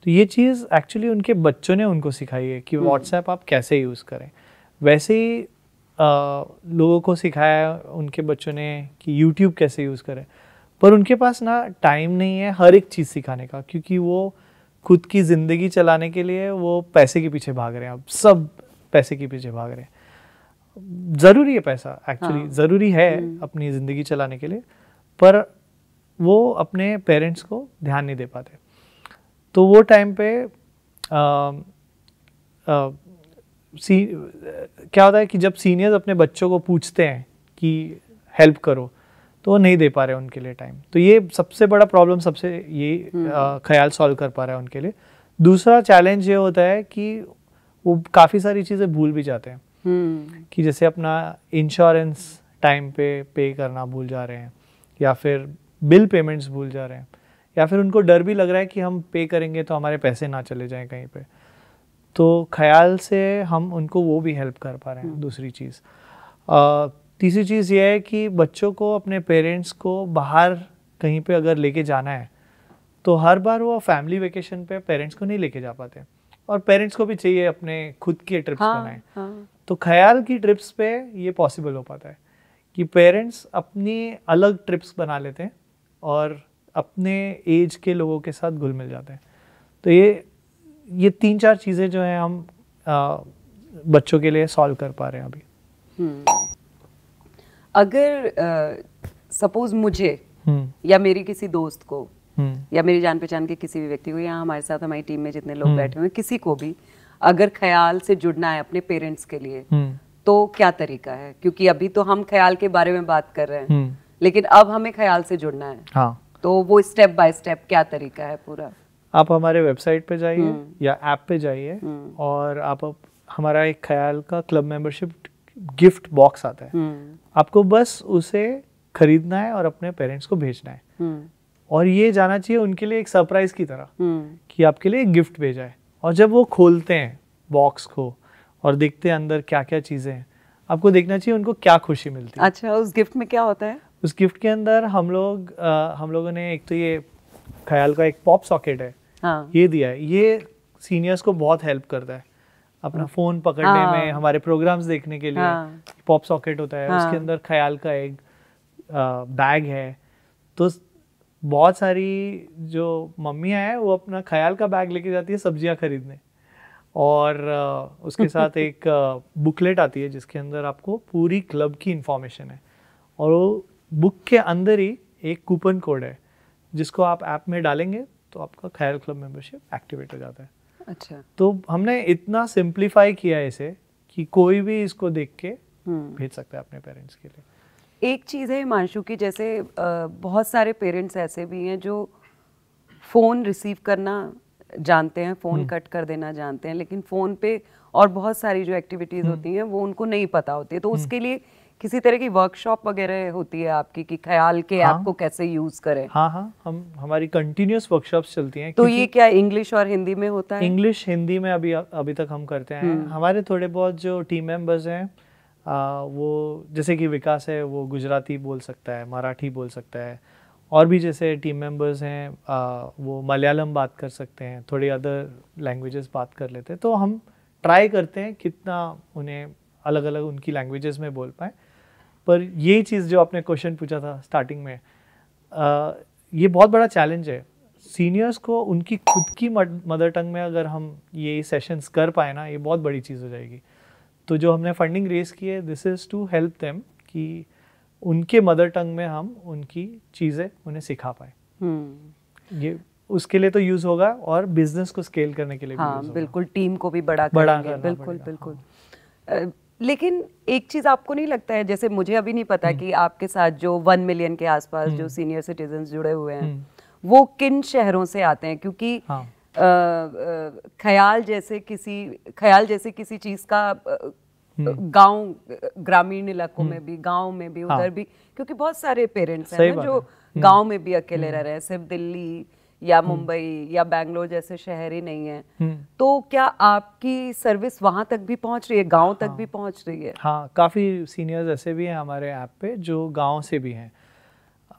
तो ये चीज़ एक्चुअली उनके बच्चों ने उनको सिखाई है कि व्हाट्सएप आप कैसे यूज़ करें। वैसे ही लोगों को सिखाया उनके बच्चों ने कि यूट्यूब कैसे यूज़ करें, पर उनके पास ना टाइम नहीं है हर एक चीज़ सिखाने का, क्योंकि वो खुद की ज़िंदगी चलाने के लिए वो पैसे के पीछे भाग रहे हैं। अब सब पैसे के पीछे भाग रहे हैं। ज़रूरी है पैसा, एक्चुअली ज़रूरी है अपनी ज़िंदगी चलाने के लिए, पर वो अपने पेरेंट्स को ध्यान नहीं दे पाते। तो वो टाइम पे क्या होता है कि जब सीनियर्स अपने बच्चों को पूछते हैं कि हेल्प करो, तो वो नहीं दे पा रहे उनके लिए टाइम। तो ये सबसे बड़ा प्रॉब्लम, सबसे ये ख्याल सॉल्व कर पा रहा है उनके लिए। दूसरा चैलेंज ये होता है कि वो काफ़ी सारी चीज़ें भूल भी जाते हैं, कि जैसे अपना इंश्योरेंस टाइम पे करना भूल जा रहे हैं, या फिर बिल पेमेंट्स भूल जा रहे हैं, या फिर उनको डर भी लग रहा है कि हम पे करेंगे तो हमारे पैसे ना चले जाएं कहीं पे। तो ख्याल से हम उनको वो भी हेल्प कर पा रहे हैं। दूसरी चीज़, तीसरी चीज़ ये है कि बच्चों को अपने पेरेंट्स को बाहर कहीं पे अगर लेके जाना है, तो हर बार वो फैमिली वेकेशन पे पेरेंट्स को नहीं लेके जा पाते, और पेरेंट्स को भी चाहिए अपने खुद के ट्रिप्स बनाएं। तो ख्याल की ट्रिप्स पे ये पॉसिबल हो पाता है कि पेरेंट्स अपनी अलग ट्रिप्स बना लेते हैं और अपने एज के लोगों के साथ घुल मिल जाते हैं। तो ये 3-4 चीज़ें जो हैं हम बच्चों के लिए सॉल्व कर पा रहे हैं अभी। अगर सपोज मुझे या मेरी किसी दोस्त को या मेरी जान पहचान के किसी भी व्यक्ति को, या हमारे साथ हमारी टीम में जितने लोग बैठे हुए हैं, किसी को भी अगर ख्याल से जुड़ना है अपने पेरेंट्स के लिए, तो क्या तरीका है? क्योंकि अभी तो हम ख्याल के बारे में बात कर रहे हैं, लेकिन अब हमें ख्याल से जुड़ना है। हाँ। तो वो स्टेप बाय स्टेप क्या तरीका है पूरा? आप हमारे वेबसाइट पे जाइए या ऐप पे जाइए, और आप हमारा एक ख्याल का क्लब मेंबरशिप गिफ्ट बॉक्स आता है। आपको बस उसे खरीदना है और अपने पेरेंट्स को भेजना है, और ये जाना चाहिए उनके लिए एक सरप्राइज की तरह कि आपके लिए एक गिफ्ट भेजा है। और जब वो खोलते हैं बॉक्स को और देखते हैं अंदर क्या क्या चीज़ें हैं, आपको देखना चाहिए उनको क्या खुशी मिलती है। अच्छा, उस गिफ्ट में क्या होता है? उस गिफ्ट के अंदर हम लोगों ने एक तो ये ख्याल का एक पॉप सॉकेट है, हाँ। ये दिया है। ये सीनियर्स को बहुत हेल्प करता है अपना फ़ोन पकड़ने में, हमारे प्रोग्राम्स देखने के लिए। पॉप सॉकेट होता है, उसके अंदर ख्याल का एक बैग है। तो बहुत सारी जो मम्मियाँ हैं वो अपना ख्याल का बैग लेके जाती है सब्जियां खरीदने, और उसके साथ एक बुकलेट आती है जिसके अंदर आपको पूरी क्लब की इंफॉर्मेशन है, और वो बुक के अंदर ही एक कूपन कोड है जिसको आप ऐप में डालेंगे तो आपका ख्याल क्लब मेंबरशिप एक्टिवेट हो जाता है। अच्छा, तो हमने इतना सिंप्लीफाई किया है इसे कि कोई भी इसको देख के भेज सकता है अपने पेरेंट्स के लिए। एक चीज़ है हिमांशु की, जैसे बहुत सारे पेरेंट्स ऐसे भी हैं जो फ़ोन रिसीव करना जानते हैं, फ़ोन कट कर देना जानते हैं, लेकिन फ़ोन पे और बहुत सारी जो एक्टिविटीज़ होती हैं वो उनको नहीं पता होती है। तो उसके लिए किसी तरह की वर्कशॉप वगैरह होती है आपकी कि ख्याल के ऐप को कैसे यूज़ करें? हाँ, हमारी कंटिन्यूस वर्कशॉप्स चलती हैं। तो ये क्या इंग्लिश और हिंदी में होता है? इंग्लिश हिंदी में अभी तक हम करते हैं। हमारे थोड़े बहुत जो टीम मेंबर्स हैं, वो जैसे कि विकास है वो गुजराती बोल सकता है, मराठी बोल सकता है, और भी जैसे टीम मेंबर्स हैं वो मलयालम बात कर सकते हैं, थोड़ी अदर लैंग्वेजेस बात कर लेते हैं। तो हम ट्राई करते हैं कितना उन्हें अलग अलग उनकी लैंग्वेजेस में बोल पाएँ। पर ये चीज़ जो आपने क्वेश्चन पूछा था स्टार्टिंग में, ये बहुत बड़ा चैलेंज है। सीनियर्स को उनकी खुद की मदर टंग में अगर हम ये सेशंस कर पाए ना, ये बहुत बड़ी चीज़ हो जाएगी। तो जो हमने फंडिंग रेज की है, this is to help them कि उनके मदर टंग में हम उनकी चीज़ें उन्हें सिखा पाए। ये उसके लिए तो यूज़ होगा और बिजनेस को स्केल करने के लिए भी यूज़ होगा। बिल्कुल, टीम को भी बड़ा करेंगे, बिल्कुल बिल्कुल। लेकिन एक चीज़ आपको नहीं लगता है, जैसे मुझे अभी नहीं पता कि आपके साथ जो 1 मिलियन के आसपास जो सीनियर सिटीजन जुड़े हुए हैं वो किन शहरों से आते हैं, क्योंकि ख्याल जैसे किसी चीज़ का गांव, ग्रामीण इलाकों में भी, गांव में भी, उधर भी, क्योंकि बहुत सारे पेरेंट्स हैं ना जो गांव में भी अकेले रह रहे हैं, सिर्फ दिल्ली या मुंबई या बैंगलोर जैसे शहर ही नहीं है। तो क्या आपकी सर्विस वहां तक भी पहुंच रही है, गांव तक भी पहुंच रही है? हाँ, काफ़ी सीनियर्स ऐसे भी हैं हमारे ऐप पे जो गांव से भी हैं।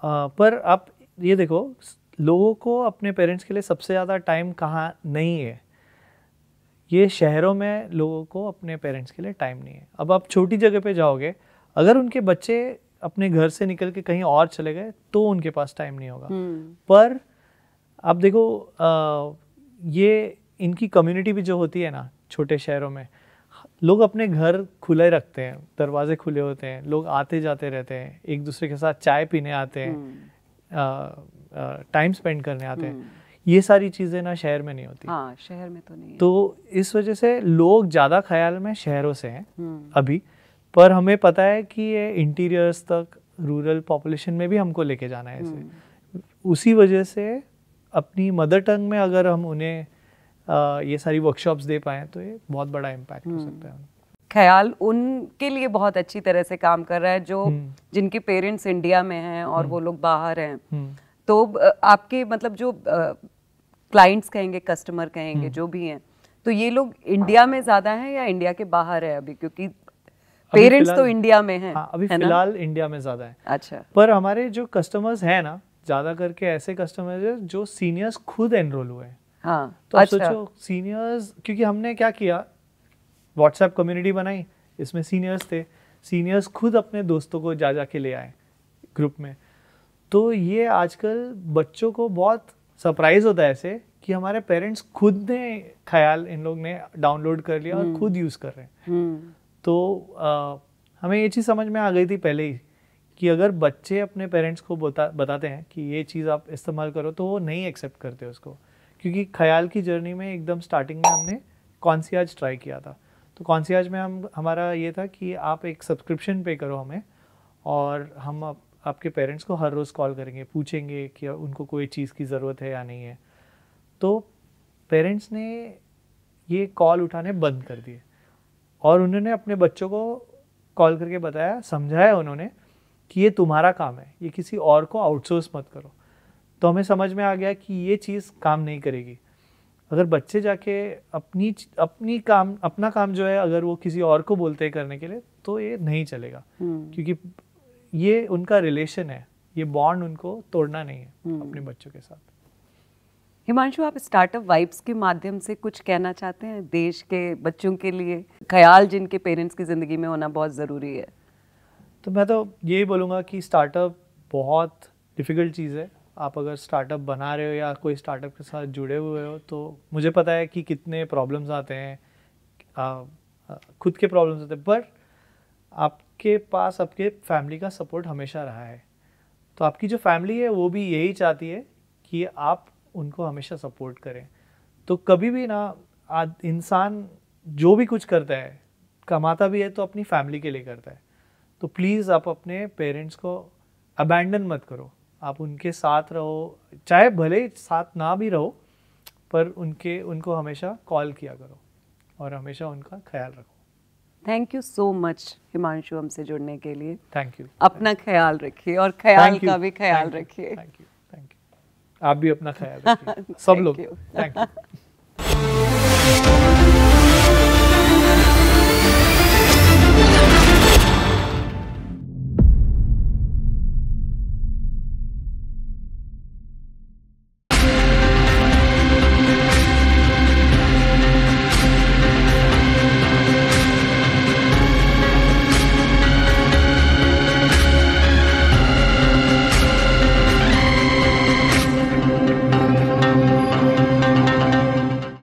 पर आप ये देखो, लोगों को अपने पेरेंट्स के लिए सबसे ज़्यादा टाइम कहाँ नहीं है, ये शहरों में लोगों को अपने पेरेंट्स के लिए टाइम नहीं है। अब आप छोटी जगह पे जाओगे, अगर उनके बच्चे अपने घर से निकल के कहीं और चले गए तो उनके पास टाइम नहीं होगा। पर आप देखो, ये इनकी कम्युनिटी भी जो होती है ना छोटे शहरों में, लोग अपने घर खुले रखते हैं, दरवाजे खुले होते हैं, लोग आते जाते रहते हैं, एक दूसरे के साथ चाय पीने आते हैं, टाइम स्पेंड करने आते हैं। ये सारी चीज़ें ना शहर में नहीं होती। हाँ, शहर में तो नहीं है। तो इस वजह से लोग ज़्यादा ख्याल में शहरों से हैं अभी। पर हमें पता है कि ये इंटीरियर्स तक, रूरल पॉपुलेशन में भी हमको लेके जाना है इसे। उसी वजह से अपनी मदर टंग में अगर हम उन्हें ये सारी वर्कशॉप्स दे पाएँ तो ये बहुत बड़ा इम्पैक्ट हो सकता है। ख्याल उनके लिए बहुत अच्छी तरह से काम कर रहा है जो जिनके पेरेंट्स इंडिया में हैं और वो लोग बाहर हैं। तो आपके मतलब जो क्लाइंट्स कहेंगे, कस्टमर कहेंगे, जो भी हैं, तो ये लोग इंडिया में ज़्यादा हैं या इंडिया के बाहर है अभी? क्योंकि पेरेंट्स तो इंडिया में हैं। हाँ, अभी फिलहाल इंडिया में ज़्यादा है। अच्छा। पर हमारे जो कस्टमर्स हैं ना, ज़्यादा करके ऐसे कस्टमर्स हैं जो सीनियर्स खुद एनरोल हुए हैं। हाँ, तो आप सोचो सीनियर्स, क्योंकि हमने क्या किया, व्हाट्सएप कम्युनिटी बनाई, इसमें सीनियर्स थे, सीनियर्स खुद अपने दोस्तों को जा के ले आए ग्रुप में। तो ये आजकल बच्चों को बहुत सरप्राइज होता है ऐसे कि हमारे पेरेंट्स खुद ने ख्याल, इन लोग ने डाउनलोड कर लिया और खुद यूज़ कर रहे हैं। तो हमें ये चीज़ समझ में आ गई थी पहले ही कि अगर बच्चे अपने पेरेंट्स को बताते हैं कि ये चीज़ आप इस्तेमाल करो, तो वो नहीं एक्सेप्ट करते उसको। क्योंकि ख्याल की जर्नी में एकदम स्टार्टिंग में हमने कॉन्सियाज ट्राई किया था। तो कॉन्सियाज में हमारा ये था कि आप एक सब्सक्रिप्शन पे करो हमें, और हम आपके पेरेंट्स को हर रोज़ कॉल करेंगे, पूछेंगे कि उनको कोई चीज़ की ज़रूरत है या नहीं है। तो पेरेंट्स ने ये कॉल उठाने बंद कर दिए और उन्होंने अपने बच्चों को कॉल करके बताया, समझाया उन्होंने कि ये तुम्हारा काम है, ये किसी और को आउटसोर्स मत करो। तो हमें समझ में आ गया कि ये चीज़ काम नहीं करेगी। अगर बच्चे जाके अपना काम जो है अगर वो किसी और को बोलते हैं करने के लिए, तो ये नहीं चलेगा। क्योंकि ये उनका रिलेशन है, ये बॉन्ड उनको तोड़ना नहीं है अपने बच्चों के साथ। हिमांशु, आप स्टार्टअप वाइब्स के माध्यम से कुछ कहना चाहते हैं देश के बच्चों के लिए, ख्याल जिनके पेरेंट्स की ज़िंदगी में होना बहुत ज़रूरी है? तो मैं तो यही बोलूँगा कि स्टार्टअप बहुत डिफ़िकल्ट चीज़ है। आप अगर स्टार्टअप बना रहे हो या कोई स्टार्टअप के साथ जुड़े हुए हो, तो मुझे पता है कि कितने प्रॉब्लम्स आते हैं, खुद के प्रॉब्लम्स होते हैं, पर आपके पास आपके फैमिली का सपोर्ट हमेशा रहा है। तो आपकी जो फैमिली है वो भी यही चाहती है कि आप उनको हमेशा सपोर्ट करें। तो कभी भी ना, इंसान जो भी कुछ करता है, कमाता भी है तो अपनी फैमिली के लिए करता है। तो प्लीज़ आप अपने पेरेंट्स को अबैंडन मत करो, आप उनके साथ रहो, चाहे भले साथ ना भी रहो, पर उनको हमेशा कॉल किया करो और हमेशा उनका ख्याल रखो। Thank you so much Himanshu, हमसे जुड़ने के लिए। Thank you. अपना ख्याल रखिए और ख्याल का भी ख्याल रखिए। Thank you. आप भी अपना ख्याल रखिए। सब लोग। Thank you.